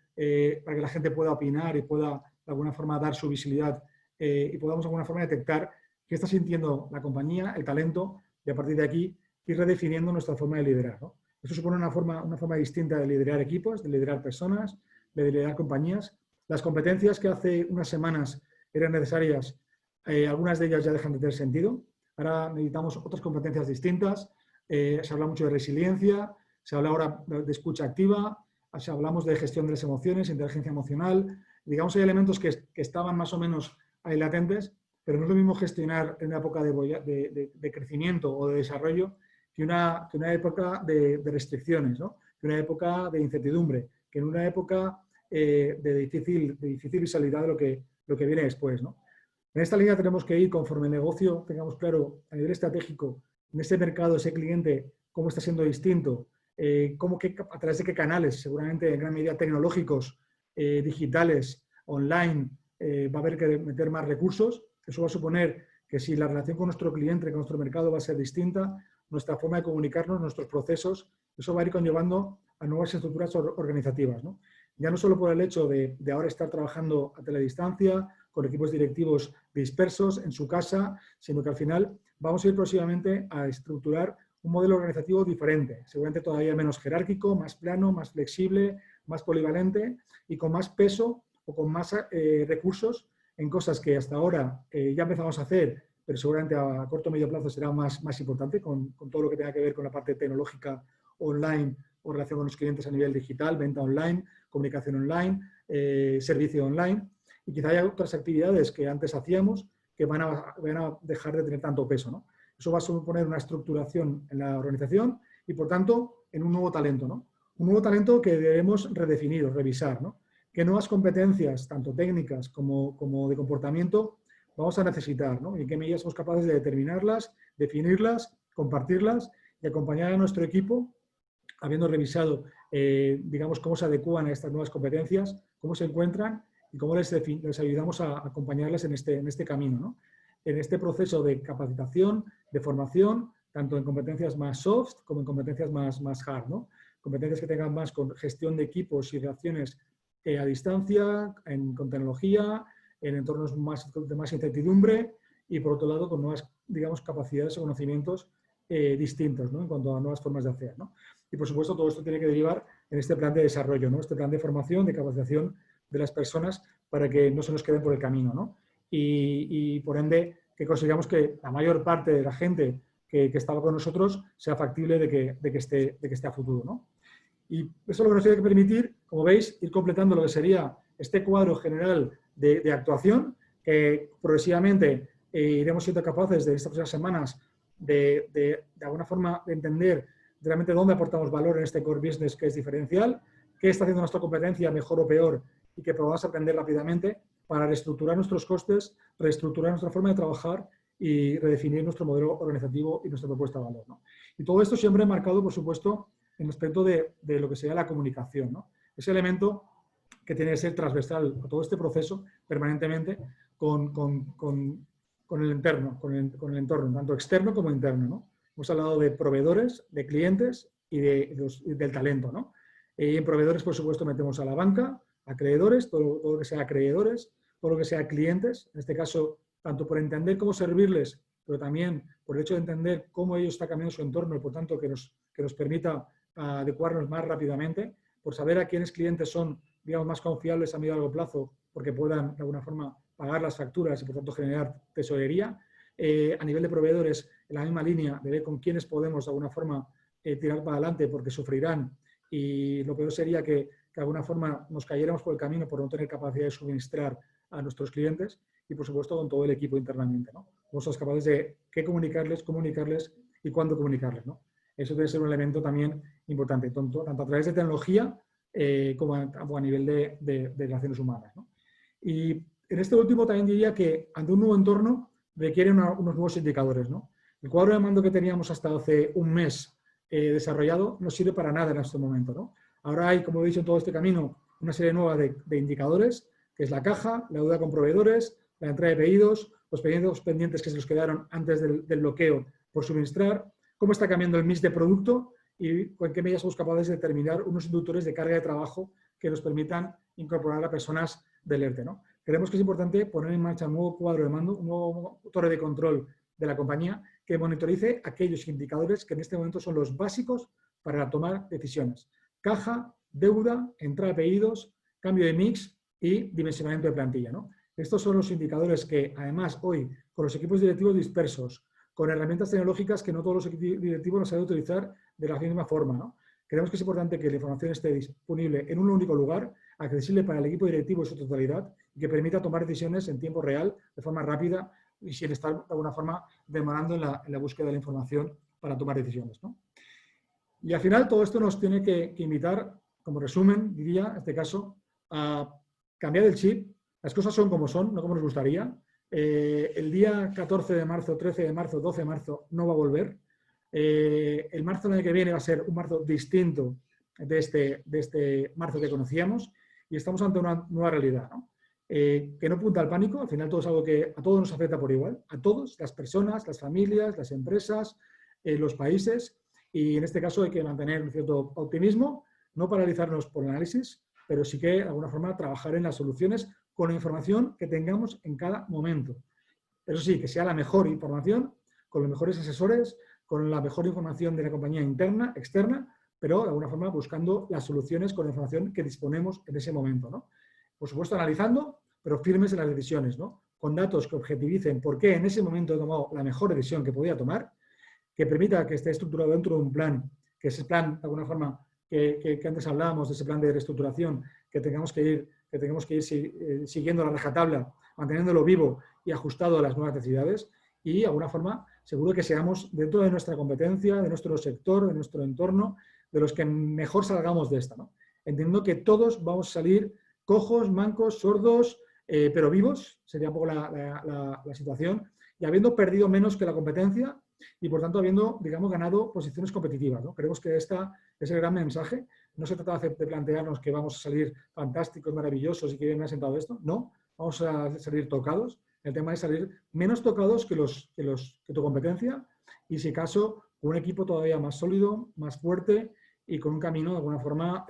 para que la gente pueda opinar y pueda de alguna forma dar su visibilidad y podamos de alguna forma detectar qué está sintiendo la compañía, el talento, y a partir de aquí ir redefiniendo nuestra forma de liderar, ¿no? Esto supone una forma distinta de liderar equipos, de liderar personas, de liderar compañías. Las competencias que hace unas semanas eran necesarias, algunas de ellas ya dejan de tener sentido. Ahora necesitamos otras competencias distintas. Se habla mucho de resiliencia, se habla ahora de escucha activa, hablamos de gestión de las emociones, inteligencia emocional. Digamos, hay elementos que estaban más o menos ahí latentes, pero no es lo mismo gestionar en una época de crecimiento o de desarrollo que una época de restricciones, ¿no? Que una época de incertidumbre, que en una época de difícil visualidad de lo que viene después, ¿no? En esta línea tenemos que ir conforme el negocio tengamos claro a nivel estratégico, en ese mercado, ese cliente, cómo está siendo distinto, a través de qué canales, seguramente en gran medida tecnológicos, digitales, online, va a haber que meter más recursos. Eso va a suponer que si la relación con nuestro cliente, con nuestro mercado va a ser distinta, nuestra forma de comunicarnos, nuestros procesos, eso va a ir conllevando a nuevas estructuras organizativas, ¿no? Ya no solo por el hecho de ahora estar trabajando a teledistancia, con equipos directivos dispersos en su casa, sino que al final vamos a ir próximamente a estructurar un modelo organizativo diferente, seguramente todavía menos jerárquico, más plano, más flexible, más polivalente y con más peso o con más recursos en cosas que hasta ahora ya empezamos a hacer, pero seguramente a corto o medio plazo será más importante con todo lo que tenga que ver con la parte tecnológica online o relación con los clientes a nivel digital, venta online, comunicación online, servicio online. Y quizá haya otras actividades que antes hacíamos que van a dejar de tener tanto peso, ¿no? Eso va a suponer una estructuración en la organización y, por tanto, en un nuevo talento, ¿no? Un nuevo talento que debemos redefinir o revisar, ¿no? ¿Qué nuevas competencias, tanto técnicas como de comportamiento, vamos a necesitar, ¿no? Y en qué medidas somos capaces de determinarlas, definirlas, compartirlas y acompañar a nuestro equipo, habiendo revisado, digamos, cómo se adecúan a estas nuevas competencias, cómo se encuentran y cómo les ayudamos a acompañarles en este camino, ¿no? En este proceso de capacitación, de formación, tanto en competencias más soft como en competencias más hard, ¿no? Competencias que tengan más con gestión de equipos y de acciones a distancia, con tecnología, en entornos de más incertidumbre y, por otro lado, con nuevas, digamos, capacidades o conocimientos distintos, ¿no? En cuanto a nuevas formas de hacer, ¿no? Y, por supuesto, todo esto tiene que derivar en este plan de desarrollo, ¿no? Este plan de formación, de capacitación de las personas para que no se nos queden por el camino, ¿no? Y por ende, que consigamos que la mayor parte de la gente que estaba con nosotros sea factible de que esté a futuro, ¿no? Y eso es lo que nos tiene que permitir, como veis, ir completando lo que sería este cuadro general de actuación, que progresivamente iremos siendo capaces de estas próximas semanas de alguna forma de entender realmente dónde aportamos valor en este core business que es diferencial, qué está haciendo nuestra competencia mejor o peor y que podamos aprender rápidamente para reestructurar nuestros costes, reestructurar nuestra forma de trabajar y redefinir nuestro modelo organizativo y nuestra propuesta de valor, ¿no? Y todo esto siempre marcado, por supuesto, en aspecto de lo que sería la comunicación, ¿no? Ese elemento que tiene que ser transversal a todo este proceso permanentemente con el interno, con el entorno, tanto externo como interno, ¿no? Hemos hablado de proveedores, de clientes y del talento, ¿no? Y en proveedores, por supuesto, metemos a la banca, a acreedores, todo lo que sea acreedores, todo lo que sea clientes, en este caso, tanto por entender cómo servirles, pero también por el hecho de entender cómo ellos están cambiando su entorno y, por tanto, que nos permita adecuarnos más rápidamente, por saber a quiénes clientes son, digamos, más confiables a medio y largo plazo, porque puedan, de alguna forma, pagar las facturas y, por tanto, generar tesorería. A nivel de proveedores, en la misma línea, de ver con quiénes podemos, de alguna forma, tirar para adelante porque sufrirán y lo peor sería que de alguna forma nos cayéramos por el camino por no tener capacidad de suministrar a nuestros clientes y, por supuesto, con todo el equipo internamente, ¿no? Somos capaces de qué comunicarles y cuándo comunicarles, ¿no? Eso debe ser un elemento también importante, tanto a través de tecnología como a nivel de relaciones humanas, ¿no? Y en este último también diría que ante un nuevo entorno requiere unos nuevos indicadores, ¿no? El cuadro de mando que teníamos hasta hace un mes desarrollado no sirve para nada en este momento, ¿no? Ahora hay, como he dicho, en todo este camino, una serie nueva de indicadores, que es la caja, la deuda con proveedores, la entrada de pedidos, los pedidos pendientes que se nos quedaron antes del bloqueo por suministrar, cómo está cambiando el mix de producto y con qué medidas somos capaces de determinar unos inductores de carga de trabajo que nos permitan incorporar a personas del ERTE, ¿no? Creemos que es importante poner en marcha un nuevo cuadro de mando, un nuevo torre de control de la compañía que monitorice aquellos indicadores que en este momento son los básicos para tomar decisiones. Caja, deuda, entrada de pedidos, cambio de mix y dimensionamiento de plantilla, ¿no? Estos son los indicadores que, además, hoy, con los equipos directivos dispersos, con herramientas tecnológicas que no todos los equipos directivos los saben utilizar de la misma forma, ¿no? Creemos que es importante que la información esté disponible en un único lugar, accesible para el equipo directivo en su totalidad y que permita tomar decisiones en tiempo real, de forma rápida y sin estar de alguna forma demorando en la búsqueda de la información para tomar decisiones, ¿no? Y al final todo esto nos tiene que invitar, como resumen, diría, en este caso, a cambiar el chip. Las cosas son como son, no como nos gustaría. El día 14 de marzo, 13 de marzo, 12 de marzo no va a volver. El marzo del año que viene va a ser un marzo distinto de este marzo que conocíamos y estamos ante una nueva realidad, ¿no? Que no punta al pánico, al final todo es algo que a todos nos afecta por igual, a todos, las personas, las familias, las empresas, los países, y en este caso hay que mantener un cierto optimismo, no paralizarnos por el análisis, pero sí que de alguna forma trabajar en las soluciones con la información que tengamos en cada momento. Eso sí, que sea la mejor información, con los mejores asesores, con la mejor información de la compañía interna, externa, pero de alguna forma buscando las soluciones con la información que disponemos en ese momento, ¿no? Por supuesto, analizando, pero firmes en las decisiones, ¿no? Con datos que objetivicen por qué en ese momento he tomado la mejor decisión que podía tomar, que permita que esté estructurado dentro de un plan, que ese plan, de alguna forma, que antes hablábamos de ese plan de reestructuración, que tengamos que ir siguiendo la rajatabla, manteniéndolo vivo y ajustado a las nuevas necesidades, y de alguna forma seguro que seamos dentro de nuestra competencia, de nuestro sector, de nuestro entorno, de los que mejor salgamos de esta, ¿no? Entendiendo que todos vamos a salir cojos, mancos, sordos, pero vivos, sería un poco la situación, y habiendo perdido menos que la competencia y por tanto habiendo, digamos, ganado posiciones competitivas, ¿no? Creemos que este es el gran mensaje. No se trata de plantearnos que vamos a salir fantásticos, maravillosos y que bien me ha sentado esto. No, vamos a salir tocados. El tema es salir menos tocados que tu competencia y, si acaso, con un equipo todavía más sólido, más fuerte y con un camino, de alguna forma,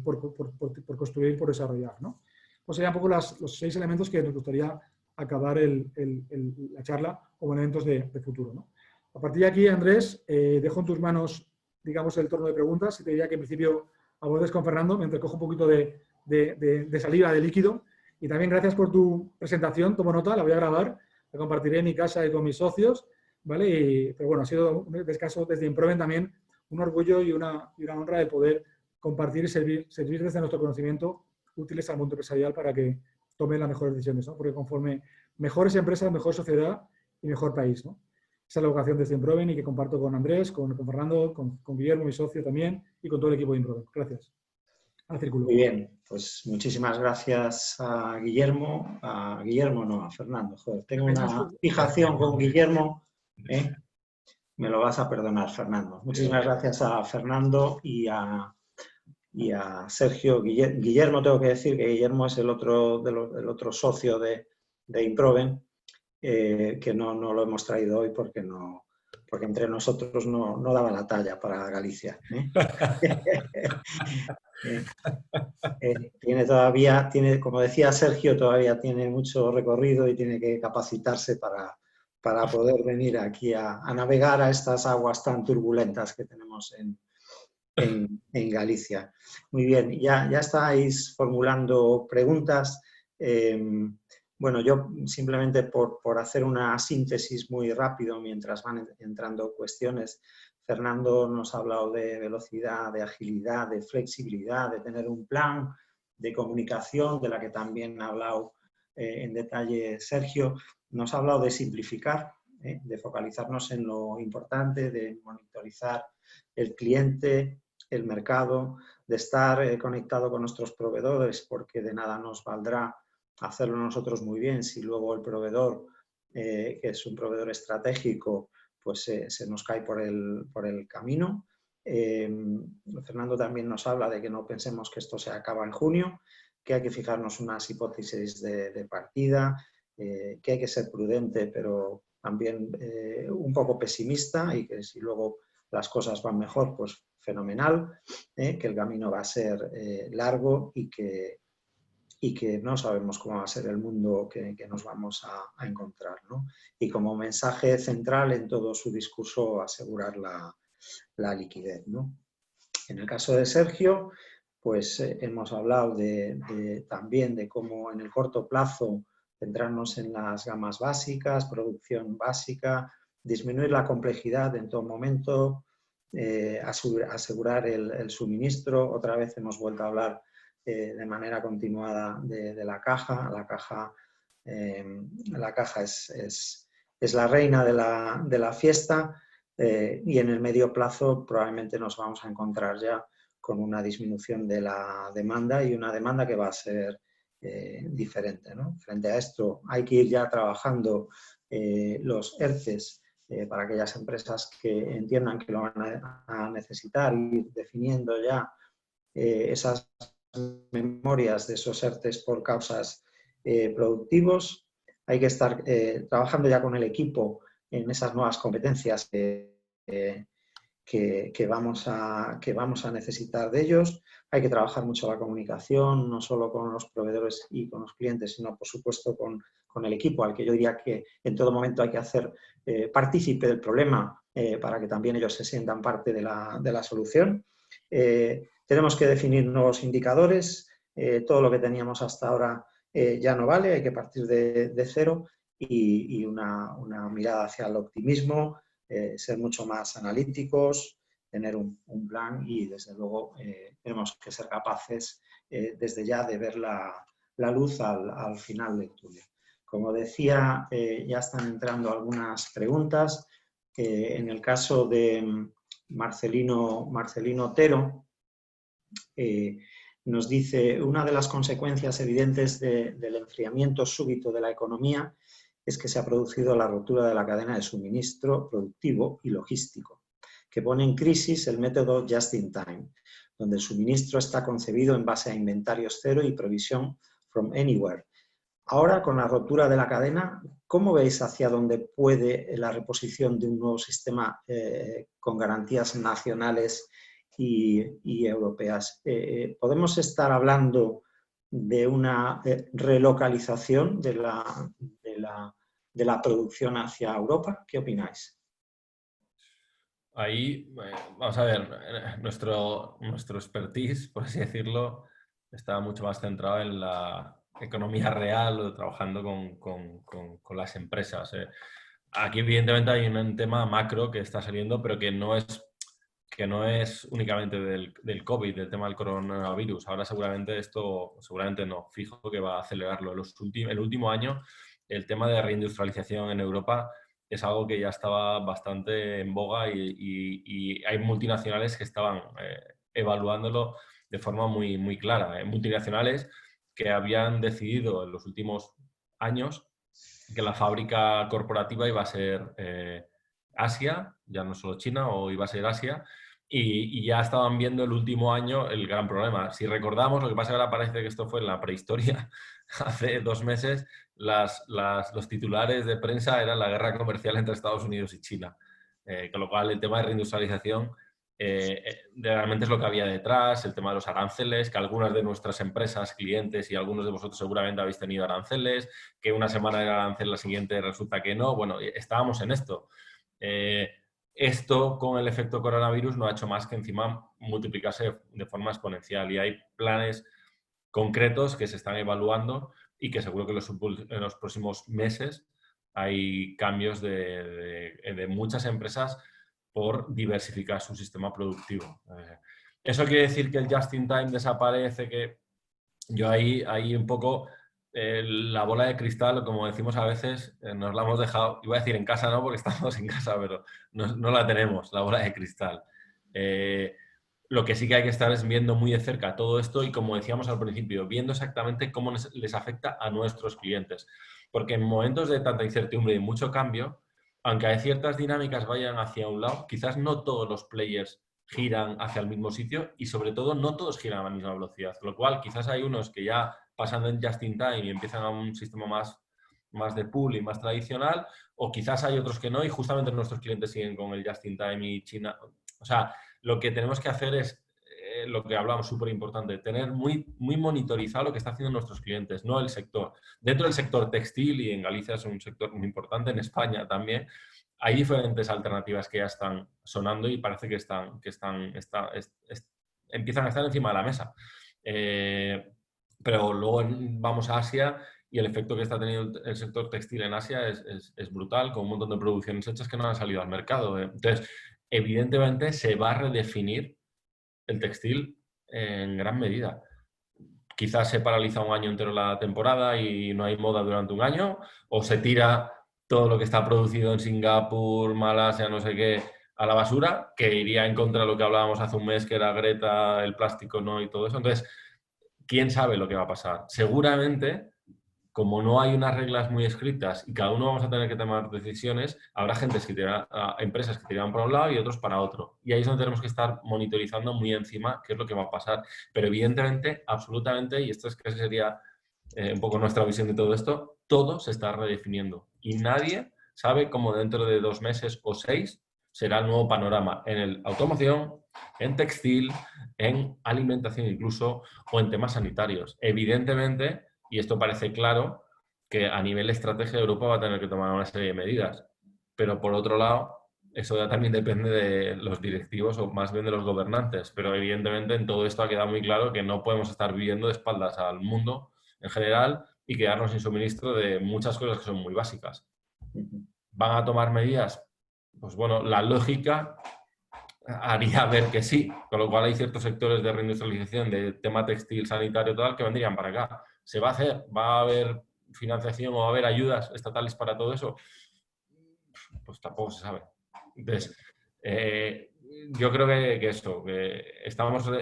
por construir, por desarrollar, ¿no? Pues serían un poco los 6 elementos que nos gustaría acabar la charla como elementos de futuro, ¿no? A partir de aquí, Andrés, dejo en tus manos, digamos, el turno de preguntas y te diría que en principio abordes con Fernando mientras cojo un poquito de saliva de líquido. Y también gracias por tu presentación, tomo nota, la voy a grabar, la compartiré en mi casa y con mis socios, ¿vale? Pero bueno, ha sido un descanso desde Improven también, un orgullo y una honra de poder compartir y servir desde nuestro conocimiento útiles al mundo empresarial para que tomen las mejores decisiones, ¿no? Porque conforme mejores empresas, mejor sociedad y mejor país, ¿no? Esa es la vocación de Improven y que comparto con Andrés, con Fernando, con Guillermo, mi socio también, y con todo el equipo de Improven. Gracias. Al círculo.
Muy bien, pues muchísimas gracias a Guillermo. A Guillermo no, a Fernando. Joder, tengo una fijación con Guillermo. Me lo vas a perdonar, Fernando. Muchísimas gracias a Fernando y a Sergio. Guillermo, tengo que decir que Guillermo es el otro socio de Improven, que no lo hemos traído hoy porque entre nosotros no daba la talla para Galicia. Tiene, como decía Sergio, todavía tiene mucho recorrido y tiene que capacitarse para poder venir aquí a navegar a estas aguas tan turbulentas que tenemos en Galicia. Muy bien, ya estáis formulando preguntas. Bueno, yo simplemente por hacer una síntesis muy rápido mientras van entrando cuestiones. Fernando nos ha hablado de velocidad, de agilidad, de flexibilidad, de tener un plan de comunicación, de la que también ha hablado en detalle Sergio. Nos ha hablado de simplificar, de focalizarnos en lo importante, de monitorizar el cliente, el mercado, de estar conectado con nuestros proveedores, porque de nada nos valdrá hacerlo nosotros muy bien si luego el proveedor, que es un proveedor estratégico, pues se nos cae por el camino. Fernando también nos habla de que no pensemos que esto se acaba en junio, que hay que fijarnos unas hipótesis de partida, que hay que ser prudente, pero también un poco pesimista, y que si luego las cosas van mejor, pues fenomenal, que el camino va a ser largo y que no sabemos cómo va a ser el mundo que nos vamos a encontrar, ¿no? Y como mensaje central en todo su discurso, asegurar la liquidez, ¿no? En el caso de Sergio, pues hemos hablado también de cómo en el corto plazo centrarnos en las gamas básicas, producción básica, disminuir la complejidad en todo momento, asegurar el suministro. Otra vez hemos vuelto a hablar de manera continuada de la caja. La caja es la reina de la fiesta, y en el medio plazo probablemente nos vamos a encontrar ya con una disminución de la demanda, y una demanda que va a ser diferente, ¿no? Frente a esto hay que ir ya trabajando los ERTEs para aquellas empresas que entiendan que lo van a necesitar, y definiendo ya esas memorias de esos ERTEs por causas productivos. Hay que estar trabajando ya con el equipo en esas nuevas competencias que que vamos a necesitar de ellos. Hay que trabajar mucho la comunicación, no solo con los proveedores y con los clientes, sino por supuesto con el equipo, al que yo diría que en todo momento hay que hacer partícipe del problema para que también ellos se sientan parte de la solución. Tenemos que definir nuevos indicadores, todo lo que teníamos hasta ahora ya no vale, hay que partir de cero y una mirada hacia el optimismo, ser mucho más analíticos, tener un plan y desde luego tenemos que ser capaces desde ya de ver la luz al final del túnel. Como decía, ya están entrando algunas preguntas. En el caso de Marcelino Otero, nos dice, una de las consecuencias evidentes del enfriamiento súbito de la economía es que se ha producido la ruptura de la cadena de suministro productivo y logístico, que pone en crisis el método just in time, donde el suministro está concebido en base a inventarios cero y provisión from anywhere. Ahora, con la ruptura de la cadena, ¿cómo veis hacia dónde puede la reposición de un nuevo sistema con garantías nacionales y europeas? ¿Podemos estar hablando de una relocalización de la producción hacia Europa? ¿Qué opináis?
Ahí, vamos a ver, nuestro expertise, por así decirlo, está mucho más centrado en la economía real o trabajando con las empresas. Aquí, evidentemente, hay un tema macro que está saliendo, pero que no es únicamente del COVID, del tema del coronavirus. Ahora seguramente no, fijo que va a acelerarlo. El último año, el tema de reindustrialización en Europa es algo que ya estaba bastante en boga y hay multinacionales que estaban evaluándolo de forma muy, muy clara. Multinacionales que habían decidido en los últimos años que la fábrica corporativa iba a ser Asia, ya no solo China, o iba a ser Asia, y ya estaban viendo el último año el gran problema. Si recordamos, lo que pasa ahora parece que esto fue en la prehistoria, hace 2 meses los titulares de prensa eran la guerra comercial entre Estados Unidos y China, con lo cual el tema de reindustrialización realmente es lo que había detrás, el tema de los aranceles, que algunas de nuestras empresas, clientes y algunos de vosotros seguramente habéis tenido aranceles, que una semana era arancel, la siguiente resulta que no. Bueno, estábamos en esto. Esto con el efecto coronavirus no ha hecho más que encima multiplicarse de forma exponencial y hay planes concretos que se están evaluando y que seguro que en los próximos meses hay cambios de muchas empresas por diversificar su sistema productivo. ¿Eso quiere decir que el just in time desaparece? Que yo ahí un poco la bola de cristal, como decimos a veces, nos la hemos dejado, iba a decir en casa no, porque estamos en casa, pero no la tenemos, la bola de cristal. Lo que sí que hay que estar es viendo muy de cerca todo esto y, como decíamos al principio, viendo exactamente cómo les afecta a nuestros clientes. Porque en momentos de tanta incertidumbre y mucho cambio, aunque hay ciertas dinámicas vayan hacia un lado, quizás no todos los players giran hacia el mismo sitio y sobre todo no todos giran a la misma velocidad. Con lo cual, quizás hay unos que ya pasan en just in time y empiezan a un sistema más de pool y más tradicional, o quizás hay otros que no y justamente nuestros clientes siguen con el just in time y China. O sea, lo que tenemos que hacer es lo que hablamos, súper importante, tener muy, muy monitorizado lo que están haciendo nuestros clientes, no el sector. Dentro del sector textil, y en Galicia es un sector muy importante, en España también, hay diferentes alternativas que ya están sonando y parece que empiezan a estar encima de la mesa. Pero luego vamos a Asia y el efecto que está teniendo el sector textil en Asia es brutal, con un montón de producciones hechas que no han salido al mercado. Entonces, evidentemente se va a redefinir el textil en gran medida. Quizás se paraliza un año entero la temporada y no hay moda durante un año, o se tira todo lo que está producido en Singapur, Malasia, no sé qué, a la basura, que iría en contra de lo que hablábamos hace un mes, que era Greta, el plástico, ¿no? Y todo eso. Entonces, ¿quién sabe lo que va a pasar? Seguramente, como no hay unas reglas muy escritas y cada uno vamos a tener que tomar decisiones, habrá empresas que tirarán para un lado y otros para otro. Y ahí es donde tenemos que estar monitorizando muy encima qué es lo que va a pasar. Pero evidentemente, absolutamente, y esto es que sería un poco nuestra visión de todo esto, todo se está redefiniendo. Y nadie sabe cómo dentro de 2 meses o 6 será el nuevo panorama en el automoción, en textil, en alimentación incluso, o en temas sanitarios. Evidentemente, y esto parece claro, que a nivel de estrategia Europa va a tener que tomar una serie de medidas. Pero por otro lado, eso ya también depende de los directivos o más bien de los gobernantes. Pero evidentemente en todo esto ha quedado muy claro que no podemos estar viviendo de espaldas al mundo en general y quedarnos sin suministro de muchas cosas que son muy básicas. ¿Van a tomar medidas? Pues bueno, la lógica haría ver que sí, con lo cual hay ciertos sectores de reindustrialización de tema textil, sanitario, tal, que vendrían para acá. ¿Se va a hacer? ¿Va a haber financiación o va a haber ayudas estatales para todo eso? Pues tampoco se sabe. Entonces, yo creo que esto,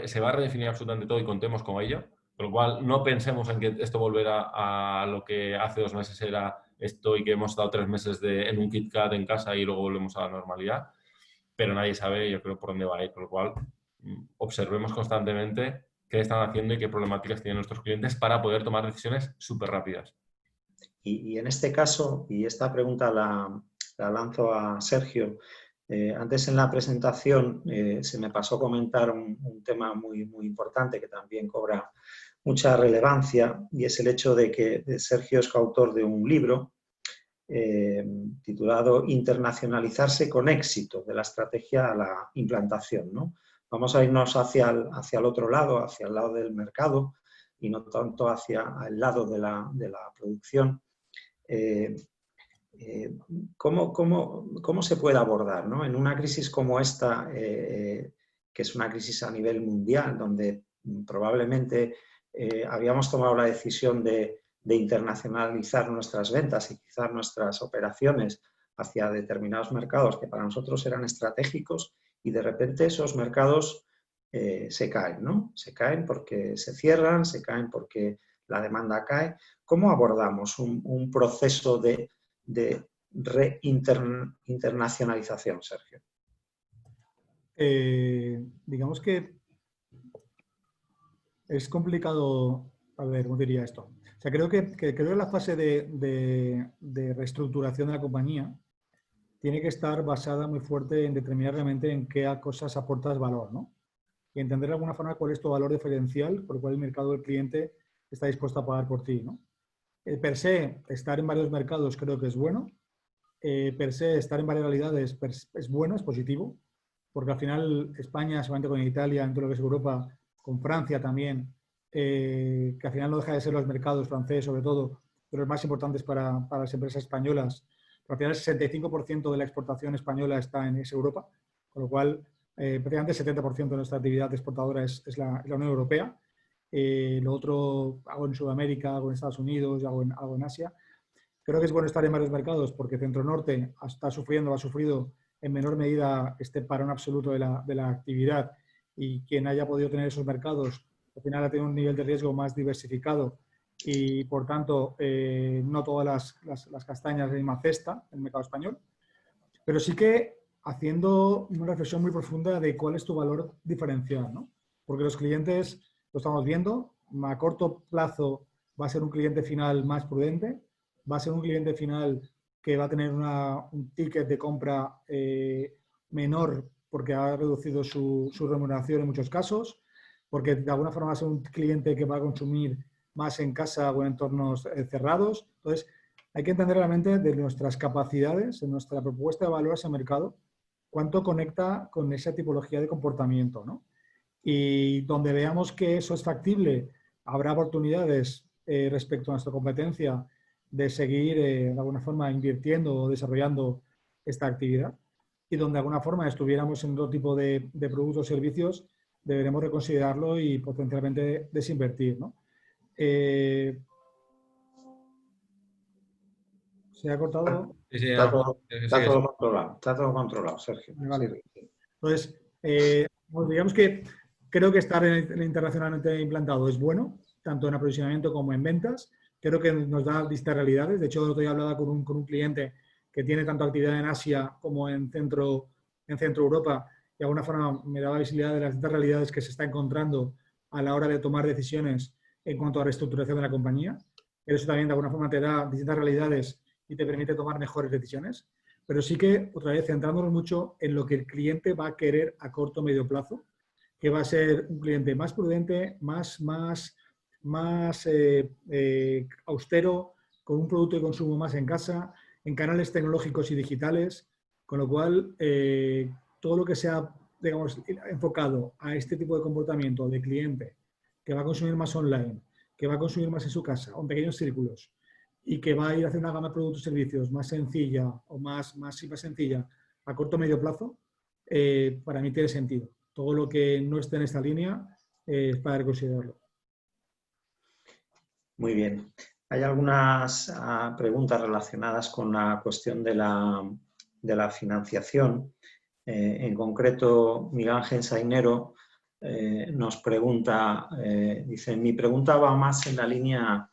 se va a redefinir absolutamente todo y contemos con ello, con lo cual no pensemos en que esto volverá a lo que hace 2 meses era esto y que hemos estado 3 meses en un KitKat en casa y luego volvemos a la normalidad, pero nadie sabe, yo creo, por dónde va a ir, con lo cual observemos constantemente qué están haciendo y qué problemáticas tienen nuestros clientes para poder tomar decisiones súper rápidas.
Y en este caso, y esta pregunta la lanzo a Sergio, antes en la presentación se me pasó comentar un tema muy, muy importante que también cobra mucha relevancia, y es el hecho de que Sergio es coautor de un libro titulado Internacionalizarse con éxito, de la estrategia a la implantación, ¿no? Vamos a irnos hacia el otro lado, hacia el lado del mercado y no tanto hacia el lado de la producción. ¿Cómo se puede abordar, ¿no? En una crisis como esta, que es una crisis a nivel mundial, donde probablemente habíamos tomado la decisión de internacionalizar nuestras ventas y quizás nuestras operaciones hacia determinados mercados que para nosotros eran estratégicos, y de repente esos mercados se caen, ¿no? Se caen porque se cierran, se caen porque la demanda cae. ¿Cómo abordamos un proceso de internacionalización, Sergio?
Digamos que es complicado, a ver, ¿cómo diría esto? O sea, creo que la fase de reestructuración de la compañía tiene que estar basada muy fuerte en determinar realmente en qué cosas aportas valor, ¿no? Y entender de alguna forma cuál es tu valor diferencial por el cual el mercado del cliente está dispuesto a pagar por ti, ¿no? Per se, estar en varios mercados creo que es bueno. Per se, estar en varias realidades es bueno, es positivo, porque al final España, solamente con Italia, en todo lo que es Europa, con Francia también, que al final no deja de ser los mercados franceses sobre todo, pero los más importantes para las empresas españolas. Pero al final el 65% de la exportación española está en Europa, con lo cual prácticamente el 70% de nuestra actividad exportadora es la Unión Europea. Lo otro hago en Sudamérica, hago en Estados Unidos, hago en Asia. Creo que es bueno estar en varios mercados porque Centro-Norte ha sufrido en menor medida este parón absoluto de la actividad, y quien haya podido tener esos mercados al final ha tenido un nivel de riesgo más diversificado y por tanto no todas las castañas de la misma cesta en el mercado español, pero sí que haciendo una reflexión muy profunda de cuál es tu valor diferencial, ¿no? Porque los clientes, lo estamos viendo, a corto plazo va a ser un cliente final más prudente, va a ser un cliente final que va a tener un ticket de compra menor porque ha reducido su remuneración en muchos casos, porque de alguna forma va a ser un cliente que va a consumir más en casa o en entornos cerrados. Entonces, hay que entender realmente de nuestras capacidades, de nuestra propuesta de valor a ese mercado, cuánto conecta con esa tipología de comportamiento, ¿no? Y donde veamos que eso es factible, habrá oportunidades respecto a nuestra competencia de seguir de alguna forma invirtiendo o desarrollando esta actividad, y donde de alguna forma estuviéramos en otro tipo de productos o servicios, deberemos reconsiderarlo y potencialmente desinvertir, ¿no? ¿Se ha cortado?
Sí,
Está
no.
Está todo controlado, Sergio.
Vale.
Sí.
Entonces, digamos que creo que estar internacionalmente implantado es bueno, tanto en aprovisionamiento como en ventas. Creo que nos da distintas realidades. De hecho, el otro día hablaba con un cliente que tiene tanto actividad en Asia como en Centro Europa, y de alguna forma me daba visibilidad de las distintas realidades que se está encontrando a la hora de tomar decisiones en cuanto a reestructuración de la compañía. Pero eso también de alguna forma te da distintas realidades y te permite tomar mejores decisiones. pero sí que, otra vez, centrándonos mucho en lo que el cliente va a querer a corto o medio plazo, que va a ser un cliente más prudente, más austero, con un producto de consumo más en casa, en canales tecnológicos y digitales, con lo cual todo lo que sea, digamos, enfocado a este tipo de comportamiento de cliente que va a consumir más online, que va a consumir más en su casa o en pequeños círculos y que va a ir a hacer una gama de productos y servicios más sencilla o más sencilla a corto o medio plazo, para mí tiene sentido. Todo lo que no esté en esta línea es para reconsiderarlo.
Muy bien. Hay algunas preguntas relacionadas con la cuestión de la financiación. En concreto, Miguel Ángel Sainero nos pregunta, dice, mi pregunta va más en la línea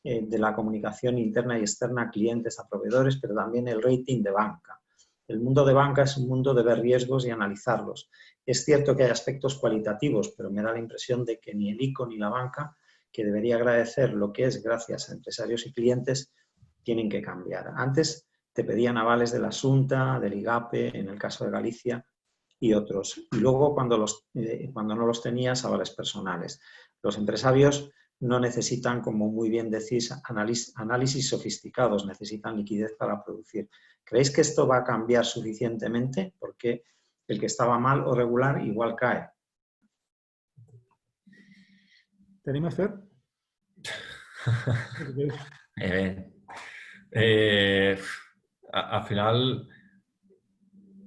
de la comunicación interna y externa a clientes, a proveedores, pero también el rating de banca. El mundo de banca es un mundo de ver riesgos y analizarlos. Es cierto que hay aspectos cualitativos, pero me da la impresión de que ni el ICO ni la banca, que debería agradecer lo que es gracias a empresarios y clientes, tienen que cambiar. Antes te pedían avales de la Xunta, del IGAPE, en el caso de Galicia, y otros. Y luego, cuando no los tenías, avales personales. Los empresarios no necesitan, como muy bien decís, análisis sofisticados, necesitan liquidez para producir. ¿Creéis que esto va a cambiar suficientemente? Porque el que estaba mal o regular igual cae.
¿Te animas, Fer?
Al final,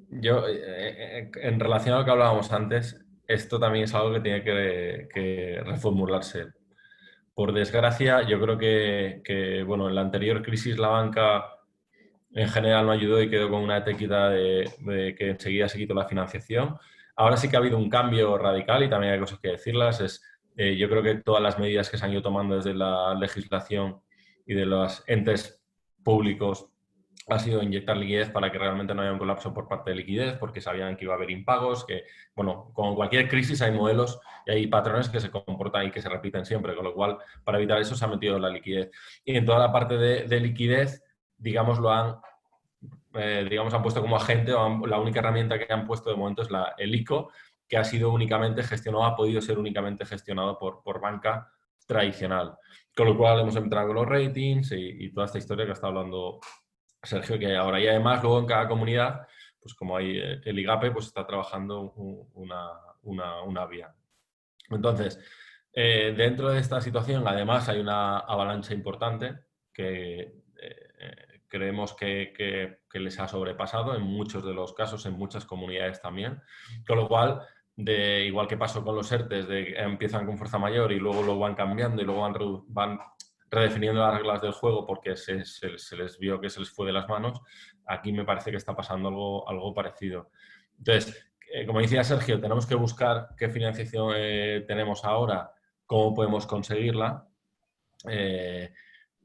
yo, en relación a lo que hablábamos antes, esto también es algo que tiene que reformularse. Por desgracia, yo creo que bueno, en la anterior crisis la banca en general no ayudó y quedó con una etiqueta de que enseguida se quitó la financiación. Ahora sí que ha habido un cambio radical y también hay cosas que decirlas. Yo creo que todas las medidas que se han ido tomando desde la legislación y de los entes públicos ha sido inyectar liquidez para que realmente no haya un colapso por parte de liquidez, porque sabían que iba a haber impagos, que, bueno, con cualquier crisis hay modelos y hay patrones que se comportan y que se repiten siempre, con lo cual, para evitar eso se ha metido la liquidez. Y en toda la parte de liquidez, digamos, han puesto como agente, la única herramienta que han puesto de momento es el ICO, que ha sido únicamente gestionado, ha podido ser únicamente gestionado por banca tradicional. Con lo cual hemos entrado con los ratings y toda esta historia que está hablando Sergio, que ahora y además luego en cada comunidad, pues como hay el IGAPE, pues está trabajando una vía. Entonces, dentro de esta situación, además, hay una avalancha importante que creemos que les ha sobrepasado en muchos de los casos, en muchas comunidades también. Con lo cual, igual que pasó con los ERTES, empiezan con fuerza mayor y luego lo van cambiando y luego van redefiniendo las reglas del juego porque se les vio que se les fue de las manos, aquí me parece que está pasando algo parecido. Entonces, como decía Sergio, tenemos que buscar qué financiación tenemos ahora, cómo podemos conseguirla.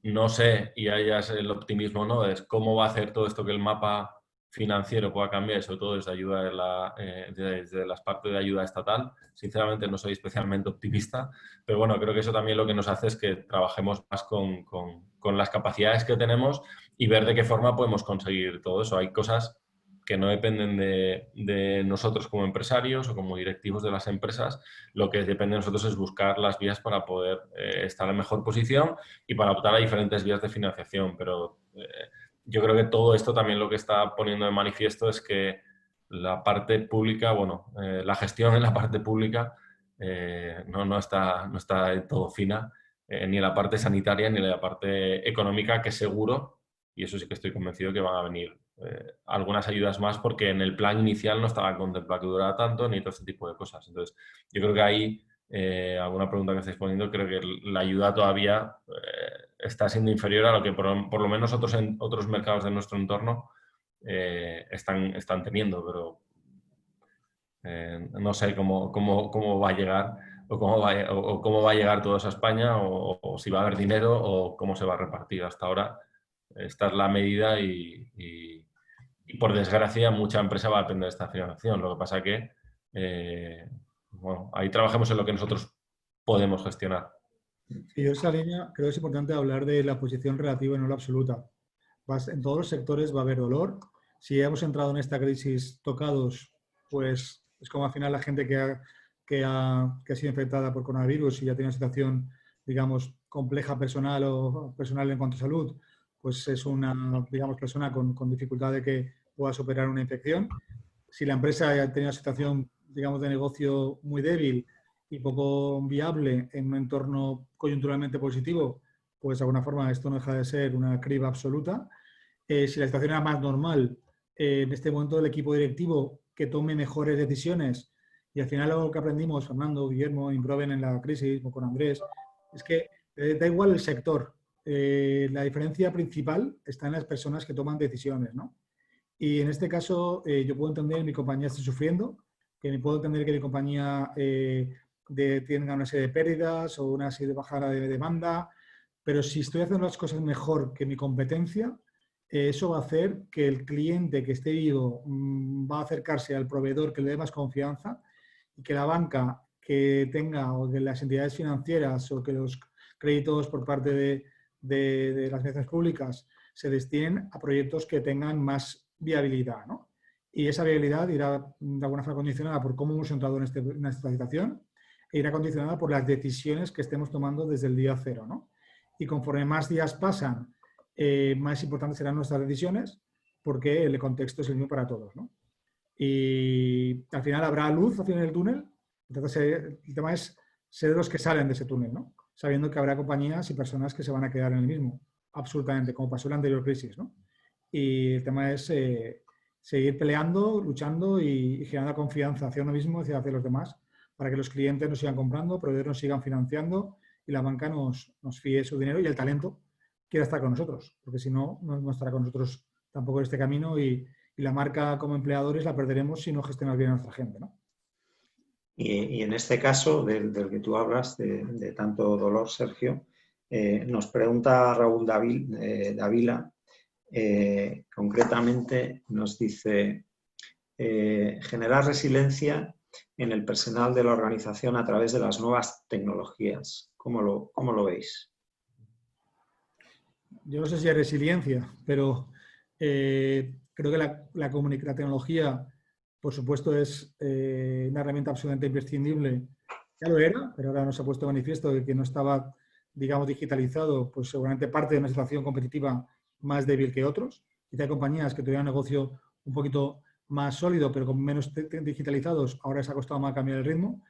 No sé, y ahí es el optimismo, ¿no? Es cómo va a hacer todo esto que el mapa financiero pueda cambiar, sobre todo desde ayuda desde las partes de ayuda estatal. Sinceramente no soy especialmente optimista, pero bueno, creo que eso también lo que nos hace es que trabajemos más con las capacidades que tenemos y ver de qué forma podemos conseguir todo eso. Hay cosas que no dependen de nosotros como empresarios o como directivos de las empresas. Lo que depende de nosotros es buscar las vías para poder estar en mejor posición y para optar a diferentes vías de financiación. Pero yo creo que todo esto también lo que está poniendo de manifiesto es que la parte pública, la gestión en la parte pública no está del todo fina, ni en la parte sanitaria ni en la parte económica, que seguro, y eso sí que estoy convencido que van a venir algunas ayudas más, porque en el plan inicial no estaba contemplado que durara tanto ni todo este tipo de cosas. Entonces, yo creo que ahí, alguna pregunta que estáis poniendo, creo que la ayuda todavía está siendo inferior a lo que por lo menos otros mercados de nuestro entorno están teniendo, pero no sé cómo va a llegar o cómo va a llegar todo eso a España o si va a haber dinero o cómo se va a repartir. Hasta ahora esta es la medida y por desgracia mucha empresa va a depender de esta financiación. Lo que pasa es que ahí trabajemos en lo que nosotros podemos gestionar.
Y yo esa línea creo que es importante hablar de la posición relativa y no la absoluta. En todos los sectores va a haber dolor, si hemos entrado en esta crisis tocados, pues es como al final la gente que ha sido infectada por coronavirus y ya tiene una situación, digamos, compleja personal o personal en cuanto a salud, pues es una, digamos, persona con dificultad de que pueda superar una infección. Si la empresa ya tenía una situación, digamos, de negocio muy débil y poco viable en un entorno coyunturalmente positivo, pues de alguna forma esto no deja de ser una criba absoluta. Si la situación era más normal, en este momento el equipo directivo que tome mejores decisiones, y al final lo que aprendimos, Fernando, Guillermo, Improven en la crisis, o con Andrés, es que da igual el sector. La diferencia principal está en las personas que toman decisiones, ¿no? Y en este caso, yo puedo entender que mi compañía esté sufriendo, que puedo entender que mi compañía tenga una serie de pérdidas o una serie de bajada de demanda, pero si estoy haciendo las cosas mejor que mi competencia, eso va a hacer que el cliente que esté vivo va a acercarse al proveedor que le dé más confianza y que la banca que tenga o que las entidades financieras o que los créditos por parte de las administraciones públicas se destinen a proyectos que tengan más viabilidad, ¿no? Y esa viabilidad irá de alguna forma condicionada por cómo hemos entrado en esta situación e irá condicionada por las decisiones que estemos tomando desde el día cero, ¿no? Y conforme más días pasan, más importantes serán nuestras decisiones porque el contexto es el mismo para todos, ¿no? Y al final habrá luz al final del túnel. Entonces, el tema es ser de los que salen de ese túnel, ¿no? Sabiendo que habrá compañías y personas que se van a quedar en el mismo, absolutamente, como pasó en la anterior crisis, ¿no? Y el tema es seguir peleando, luchando y generando confianza hacia uno mismo y hacia los demás para que los clientes nos sigan comprando, proveedores nos sigan financiando y la banca nos fíe su dinero y el talento quiera estar con nosotros, porque si no, no estará con nosotros tampoco en este camino y la marca como empleadores la perderemos si no gestionamos bien a nuestra gente, ¿no?
Y en este caso, del que tú hablas, de tanto dolor, Sergio, nos pregunta Raúl Dávila, concretamente nos dice, generar resiliencia en el personal de la organización a través de las nuevas tecnologías. ¿Cómo lo veis?
Yo no sé si hay resiliencia, pero creo que la tecnología, por supuesto, es una herramienta absolutamente imprescindible. Ya lo era, pero ahora nos ha puesto de manifiesto de que no estaba, digamos, digitalizado, pues seguramente parte de una situación competitiva más débil que otros. Quizá hay compañías que tuvieran un negocio un poquito más sólido, pero con menos digitalizados, ahora les ha costado más cambiar el ritmo.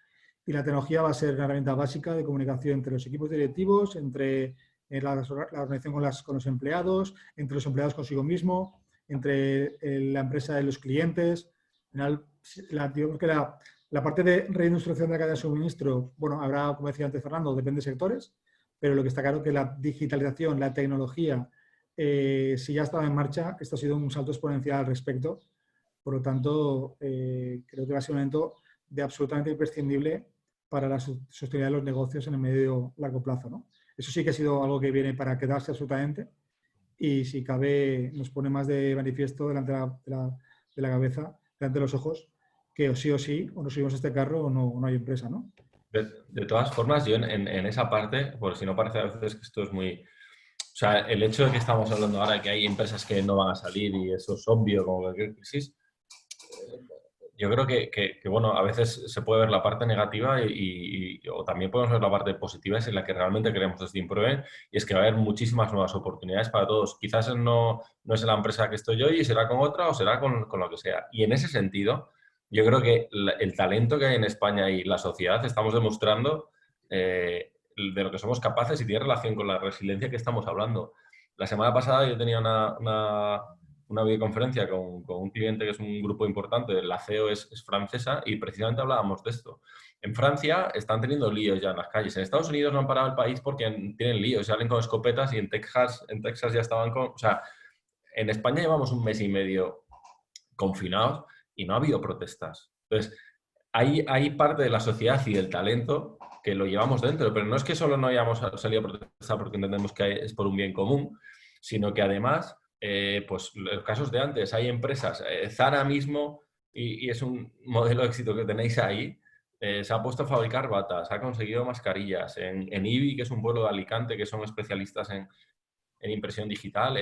Y la tecnología va a ser una herramienta básica de comunicación entre los equipos directivos, entre la organización con los empleados, entre los empleados consigo mismo, entre la empresa y los clientes. Al final, digamos que la parte de reindustrialización de la cadena de suministro, bueno, habrá, como decía antes Fernando, depende de sectores, pero lo que está claro es que la digitalización, la tecnología, si ya estaba en marcha, esto ha sido un salto exponencial al respecto. Por lo tanto, creo que va a ser un evento de absolutamente imprescindible para la sostenibilidad de los negocios en el medio largo plazo, ¿no? Eso sí que ha sido algo que viene para quedarse absolutamente y si cabe nos pone más de manifiesto delante de la cabeza, delante de los ojos, que o sí, o nos subimos a este carro o no hay empresa, ¿no?
De todas formas, yo en esa parte, por si no parece a veces que esto es muy... O sea, el hecho de que estamos hablando ahora de que hay empresas que no van a salir y eso es obvio como cualquier crisis, yo creo que, bueno, a veces se puede ver la parte negativa o también podemos ver la parte positiva, es en la que realmente queremos desde Improven, y es que va a haber muchísimas nuevas oportunidades para todos. Quizás no es en la empresa que estoy yo y será con otra o será con lo que sea. Y en ese sentido, yo creo que el talento que hay en España y la sociedad estamos demostrando de lo que somos capaces y tiene relación con la resiliencia que estamos hablando. La semana pasada yo tenía una videoconferencia con un cliente que es un grupo importante, la CEO es francesa y precisamente hablábamos de esto. En Francia están teniendo líos ya en las calles. En Estados Unidos no han parado el país porque tienen líos, salen con escopetas y en Texas ya estaban con... O sea, en España llevamos un mes y medio confinados y no ha habido protestas. Entonces, hay parte de la sociedad y del talento que lo llevamos dentro, pero no es que solo no hayamos salido a protestar porque entendemos que es por un bien común, sino que además... pues los casos de antes, hay empresas, Zara mismo, y es un modelo de éxito que tenéis ahí, se ha puesto a fabricar batas, ha conseguido mascarillas, en IBI, que es un pueblo de Alicante, que son especialistas impresión digital,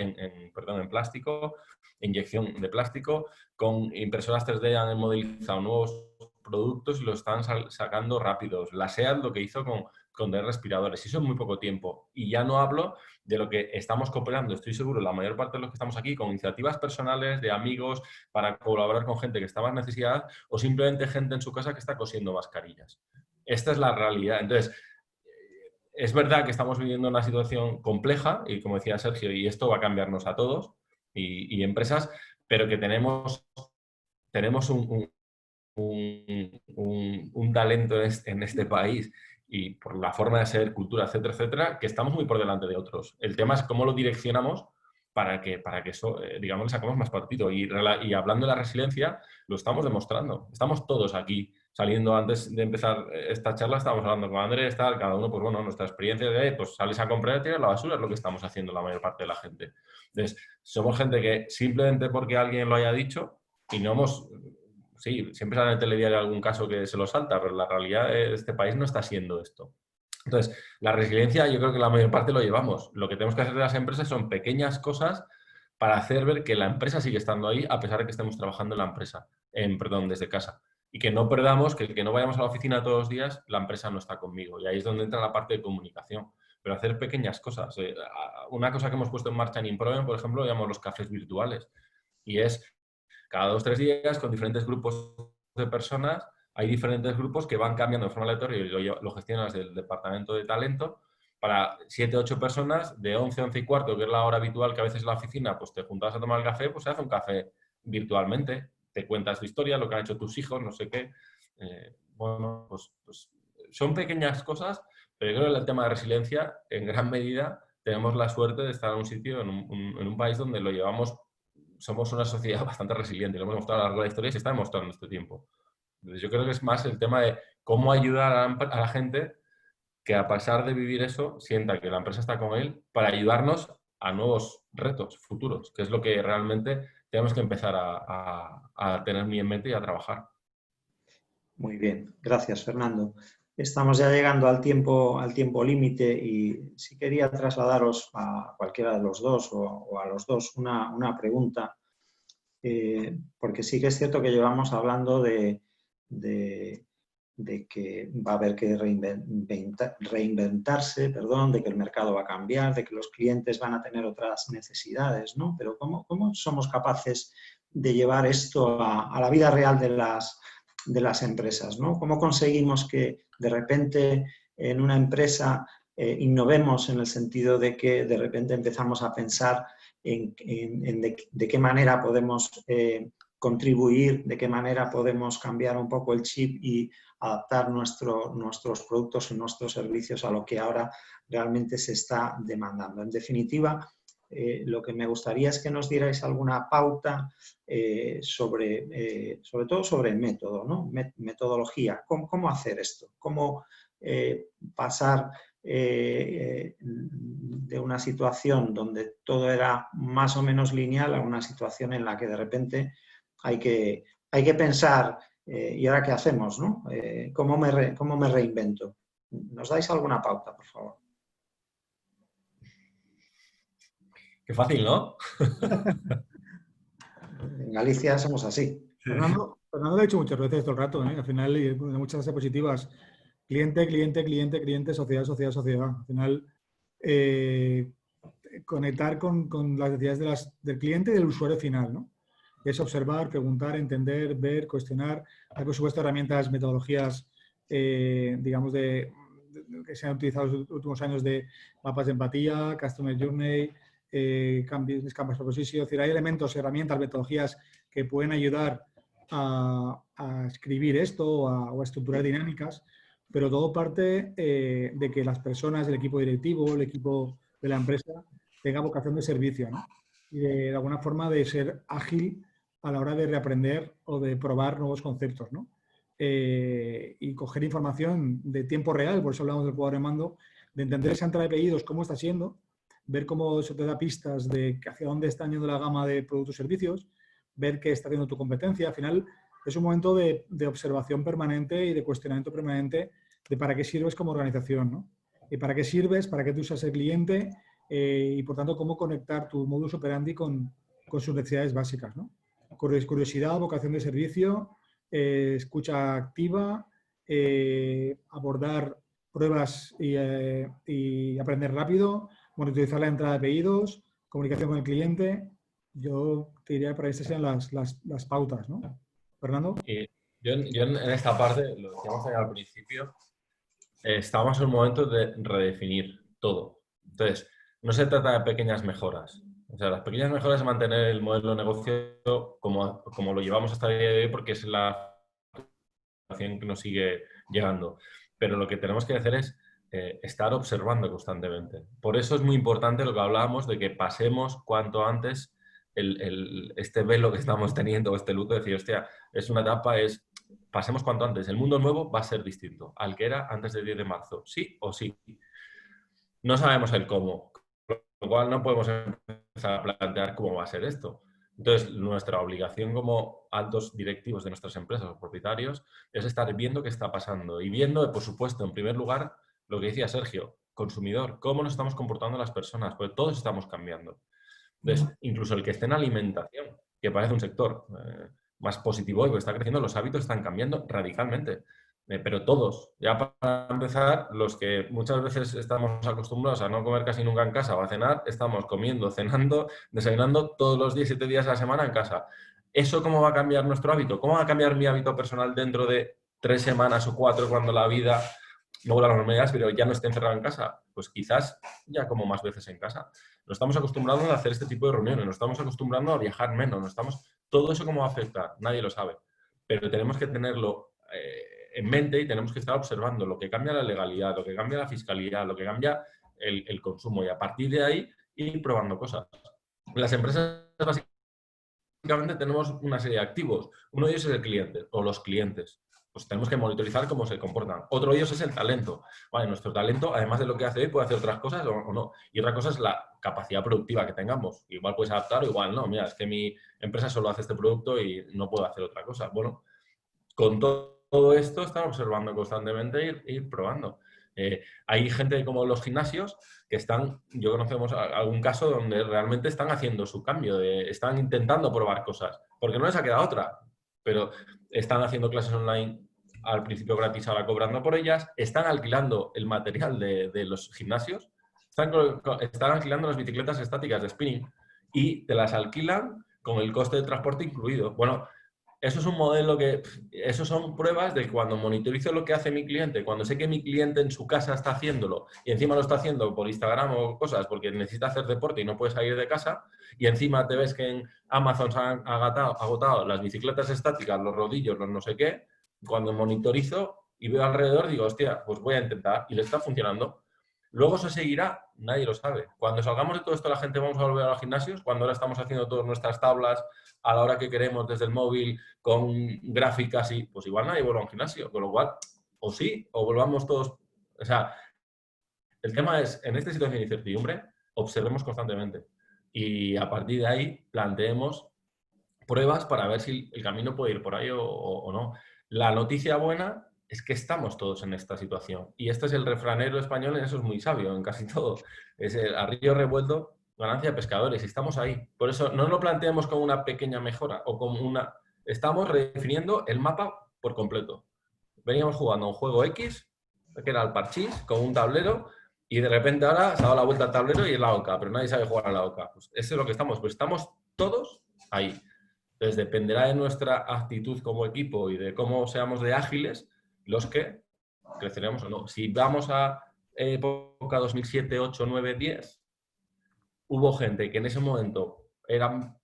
perdón, en plástico, inyección de plástico. Con impresoras 3D han modelizado nuevos productos y lo están sacando rápidos. La SEAT lo que hizo con de respiradores, y eso en muy poco tiempo. Y ya no hablo de lo que estamos cooperando, estoy seguro, la mayor parte de los que estamos aquí, con iniciativas personales, de amigos, para colaborar con gente que está más necesidad, o simplemente gente en su casa que está cosiendo mascarillas. Esta es la realidad. Entonces, es verdad que estamos viviendo una situación compleja, y como decía Sergio, y esto va a cambiarnos a todos, y empresas, pero que tenemos un talento en este país, y por la forma de ser, cultura, etcétera, etcétera, que estamos muy por delante de otros. El tema es cómo lo direccionamos para que eso, digamos, le sacamos más partido. Y hablando de la resiliencia, lo estamos demostrando. Estamos todos aquí saliendo. Antes de empezar esta charla, estábamos hablando con Andrés, cada uno, pues bueno, nuestra experiencia de, pues sales a comprar y tiras la basura, es lo que estamos haciendo la mayor parte de la gente. Entonces, somos gente que simplemente porque alguien lo haya dicho, y no hemos... Sí, siempre sale en el telediario algún caso que se lo salta, pero la realidad de este país no está siendo esto. Entonces, la resiliencia yo creo que la mayor parte lo llevamos. Lo que tenemos que hacer de las empresas son pequeñas cosas para hacer ver que la empresa sigue estando ahí a pesar de que estemos trabajando en la empresa, desde casa. Y que no perdamos, que no vayamos a la oficina todos los días, la empresa no está conmigo. Y ahí es donde entra la parte de comunicación. Pero hacer pequeñas cosas. Una cosa que hemos puesto en marcha en Improven, por ejemplo, lo llamamos los cafés virtuales. Y es cada 2 o 3 días con diferentes grupos de personas. Hay diferentes grupos que van cambiando de forma aleatoria y lo gestionan desde el departamento de talento para 7 o 8 personas de 11, 11 y cuarto, que es la hora habitual que a veces en la oficina pues te juntas a tomar el café, pues se hace un café virtualmente, te cuentas tu historia, lo que han hecho tus hijos, no sé qué. Bueno, pues son pequeñas cosas, pero yo creo que el tema de resiliencia, en gran medida, tenemos la suerte de estar en un sitio, en un país donde lo llevamos. Somos una sociedad bastante resiliente, lo hemos demostrado a lo largo de la historia y se está demostrando en este tiempo. Entonces, yo creo que es más el tema de cómo ayudar a la gente que, a pesar de vivir eso, sienta que la empresa está con él para ayudarnos a nuevos retos futuros, que es lo que realmente tenemos que empezar a tener muy en mente y a trabajar.
Muy bien, gracias Fernando. Estamos ya llegando al tiempo límite y sí quería trasladaros a cualquiera de los dos o a los dos una pregunta, porque sí que es cierto que llevamos hablando de que va a haber que reinventarse, de que el mercado va a cambiar, de que los clientes van a tener otras necesidades, ¿no? Pero ¿cómo somos capaces de llevar esto a la vida real de las empresas, ¿no? ¿Cómo conseguimos que de repente en una empresa innovemos en el sentido de que de repente empezamos a pensar en de qué manera podemos contribuir, de qué manera podemos cambiar un poco el chip y adaptar nuestros productos y nuestros servicios a lo que ahora realmente se está demandando? En definitiva, lo que me gustaría es que nos dierais alguna pauta sobre todo sobre el método, ¿no? Metodología. ¿Cómo hacer esto? ¿Cómo pasar de una situación donde todo era más o menos lineal a una situación en la que de repente hay que pensar ¿y ahora qué hacemos, no? ¿Cómo me reinvento? ¿Nos dais alguna pauta, por favor?
Qué fácil, ¿no?
En Galicia somos así.
Fernando lo ha dicho muchas veces todo el rato, ¿eh? Al final, y de muchas frases positivas, cliente, cliente, cliente, cliente, sociedad, sociedad, sociedad. Al final, conectar con las necesidades del cliente y del usuario final, ¿no? Es observar, preguntar, entender, ver, cuestionar. Hay, por supuesto, herramientas, metodologías, digamos, que se han utilizado en los últimos años, de mapas de empatía, Customer Journey, Canvas Proposition. Es decir, hay elementos, herramientas, metodologías que pueden ayudar a escribir esto o a estructurar dinámicas, pero todo parte de que las personas, el equipo directivo, el equipo de la empresa, tenga vocación de servicio, ¿no? Y de alguna forma de ser ágil a la hora de reaprender o de probar nuevos conceptos, ¿no? Y coger información de tiempo real, por eso hablamos del cuadro de mando, de entender esa entrada de pedidos, cómo está siendo, ver cómo eso te da pistas de hacia dónde está yendo la gama de productos y servicios, ver qué está haciendo tu competencia. Al final es un momento de observación permanente y de cuestionamiento permanente de para qué sirves como organización, ¿no? Y para qué sirves, para qué tú usas el cliente y por tanto cómo conectar tu modus operandi con sus necesidades básicas, ¿no? Curiosidad, vocación de servicio, escucha activa, abordar pruebas y aprender rápido, monitorizar la entrada de pedidos, comunicación con el cliente. Yo te diría para estas sean las pautas, ¿no? Fernando.
Y yo en esta parte, lo decíamos al principio, estamos en un momento de redefinir todo. Entonces, no se trata de pequeñas mejoras. O sea, las pequeñas mejoras es mantener el modelo de negocio como lo llevamos hasta el día de hoy porque es la situación que nos sigue llegando. Pero lo que tenemos que hacer es estar observando constantemente. Por eso es muy importante lo que hablábamos de que pasemos cuanto antes este velo que estamos teniendo, este luto, de decir, hostia, es una etapa, pasemos cuanto antes. El mundo nuevo va a ser distinto al que era antes del 10 de marzo, sí o sí. No sabemos el cómo, con lo cual no podemos empezar a plantear cómo va a ser esto. Entonces, nuestra obligación como altos directivos de nuestras empresas o propietarios es estar viendo qué está pasando y viendo, por supuesto, en primer lugar, lo que decía Sergio, consumidor, cómo nos estamos comportando las personas, porque todos estamos cambiando. Entonces, incluso el que esté en alimentación, que parece un sector más positivo y que está creciendo, los hábitos están cambiando radicalmente. Pero todos, ya para empezar, los que muchas veces estamos acostumbrados a no comer casi nunca en casa o a cenar, estamos comiendo, cenando, desayunando todos los 7 días a la semana en casa. ¿Eso cómo va a cambiar nuestro hábito? ¿Cómo va a cambiar mi hábito personal dentro de 3 semanas o 4 cuando la vida no vuelva a las normalidades, pero ya no esté encerrado en casa? Pues quizás ya como más veces en casa. Nos estamos acostumbrados a hacer este tipo de reuniones, nos estamos acostumbrando a viajar menos, todo eso cómo va a afectar, nadie lo sabe. Pero tenemos que tenerlo en mente y tenemos que estar observando lo que cambia la legalidad, lo que cambia la fiscalidad, lo que cambia el consumo y a partir de ahí ir probando cosas. Las empresas básicamente tenemos una serie de activos. Uno de ellos es el cliente o los clientes. Pues tenemos que monitorizar cómo se comportan. Otro de ellos es el talento. Vale, nuestro talento, además de lo que hace hoy, puede hacer otras cosas o no. Y otra cosa es la capacidad productiva que tengamos. Igual puedes adaptar o igual no. Mira, es que mi empresa solo hace este producto y no puedo hacer otra cosa. Bueno, con todo esto estar observando constantemente e ir probando. Hay gente como los gimnasios que yo conocemos algún caso donde realmente están haciendo su cambio, están intentando probar cosas, porque no les ha quedado otra, pero están haciendo clases online al principio gratis, ahora cobrando por ellas, están alquilando el material de los gimnasios, están alquilando las bicicletas estáticas de spinning y te las alquilan con el coste de transporte incluido. Bueno, eso es un modelo eso son pruebas de cuando monitorizo lo que hace mi cliente, cuando sé que mi cliente en su casa está haciéndolo y encima lo está haciendo por Instagram o cosas porque necesita hacer deporte y no puede salir de casa y encima te ves que en Amazon se han agotado las bicicletas estáticas, los rodillos, los no sé qué, cuando monitorizo y veo alrededor digo, hostia, pues voy a intentar y le está funcionando. Luego se seguirá, nadie lo sabe. Cuando salgamos de todo esto la gente vamos a volver a los gimnasios, cuando ahora estamos haciendo todas nuestras tablas a la hora que queremos desde el móvil con gráficas y pues igual nadie vuelve a un gimnasio, con lo cual o sí, o volvamos todos. O sea, el tema es, en esta situación de incertidumbre, observemos constantemente y a partir de ahí planteemos pruebas para ver si el camino puede ir por ahí o no. La noticia buena es que estamos todos en esta situación y este es el refranero español, en eso es muy sabio, en casi todo. Es el a río revuelto, ganancia de pescadores, y estamos ahí. Por eso no lo planteemos como una pequeña mejora o como una... Estamos redefiniendo el mapa por completo. Veníamos jugando a un juego X, que era el parchís, con un tablero, y de repente ahora se ha dado la vuelta al tablero y es la OCA, pero nadie sabe jugar a la OCA. Pues eso es lo que estamos, pues estamos todos ahí. Entonces dependerá de nuestra actitud como equipo y de cómo seamos de ágiles los que creceremos o no. Si vamos a época 2007, 8, 9, 10, hubo gente que en ese momento eran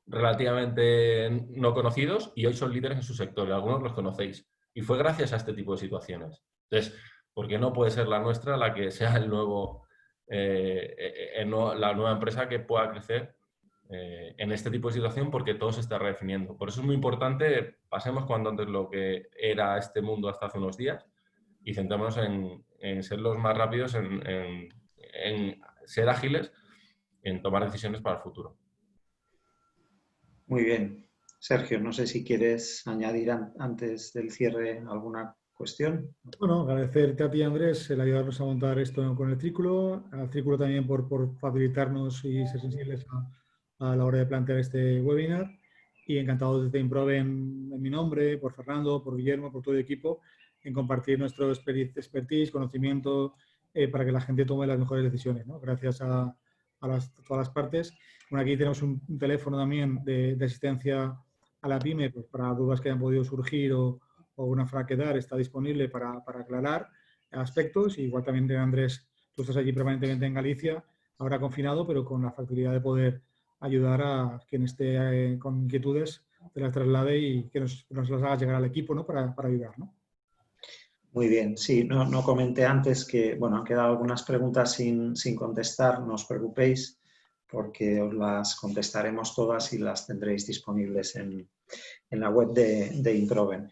relativamente no conocidos y hoy son líderes en su sector y algunos los conocéis. Y fue gracias a este tipo de situaciones. Entonces, ¿por qué no puede ser la nuestra la que sea la nueva empresa que pueda crecer en este tipo de situación? Porque todo se está redefiniendo. Por eso es muy importante, pasemos cuando antes lo que era este mundo hasta hace unos días y centrémonos en ser los más rápidos, en ser ágiles, en tomar decisiones para el futuro.
Muy bien. Sergio, no sé si quieres añadir antes del cierre alguna cuestión.
Bueno, agradecerte a ti, Andrés, el ayudarnos a montar esto con el Círculo, al Círculo también por facilitarnos y ser sensibles a la hora de plantear este webinar. Y encantado desde Improve en mi nombre, por Fernando, por Guillermo, por todo el equipo, en compartir nuestro expertise, conocimiento, para que la gente tome las mejores decisiones, ¿no? Gracias a todas las partes. Bueno, aquí tenemos un teléfono también de asistencia a la PYME, pues, para dudas que hayan podido surgir o una fra que dar, está disponible para aclarar aspectos. Y igual también, Andrés, tú estás allí permanentemente en Galicia, ahora confinado, pero con la facilidad de poder ayudar a quien esté con inquietudes, te las traslade y que nos las haga llegar al equipo, ¿no? para ayudar, ¿no?
Muy bien, sí, no comenté antes que, bueno, han quedado algunas preguntas sin contestar, no os preocupéis, porque os las contestaremos todas y las tendréis disponibles en la web de Improven.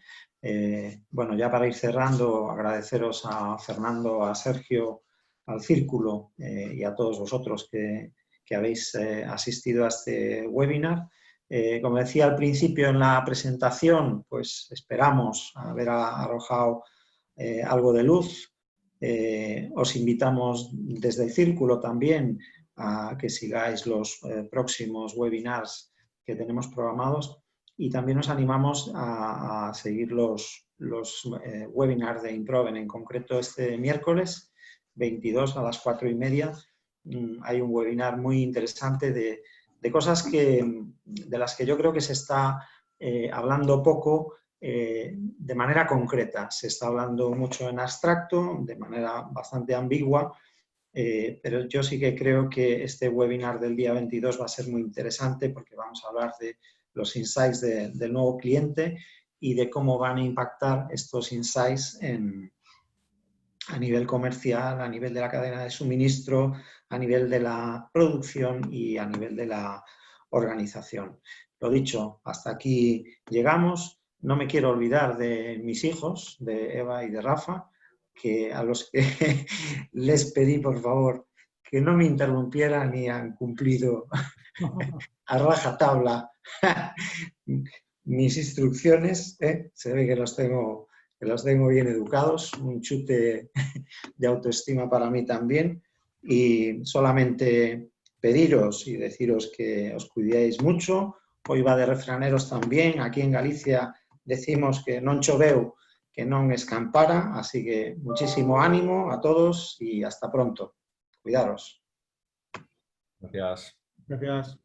Bueno, ya para ir cerrando, agradeceros a Fernando, a Sergio, al Círculo y a todos vosotros que habéis asistido a este webinar. Como decía al principio en la presentación, pues esperamos haber arrojado algo de luz. Os invitamos desde el Círculo también a que sigáis los próximos webinars que tenemos programados y también os animamos a seguir los webinars de Improven. En concreto, este miércoles 22 a las 4:30 hay un webinar muy interesante de cosas de las que yo creo que se está hablando poco de manera concreta. Se está hablando mucho en abstracto, de manera bastante ambigua, pero yo sí que creo que este webinar del día 22 va a ser muy interesante porque vamos a hablar de los insights del nuevo cliente y de cómo van a impactar estos insights a nivel comercial, a nivel de la cadena de suministro, a nivel de la producción y a nivel de la organización. Lo dicho, hasta aquí llegamos. No me quiero olvidar de mis hijos, de Eva y de Rafa, a los que les pedí, por favor, que no me interrumpieran y han cumplido a rajatabla mis instrucciones. Se ve que los tengo bien educados, un chute de autoestima para mí también. Y solamente pediros y deciros que os cuidéis mucho. Hoy va de refraneros también. Aquí en Galicia decimos que non choveu, que non escampara. Así que muchísimo ánimo a todos y hasta pronto. Cuidaros.
Gracias.
Gracias.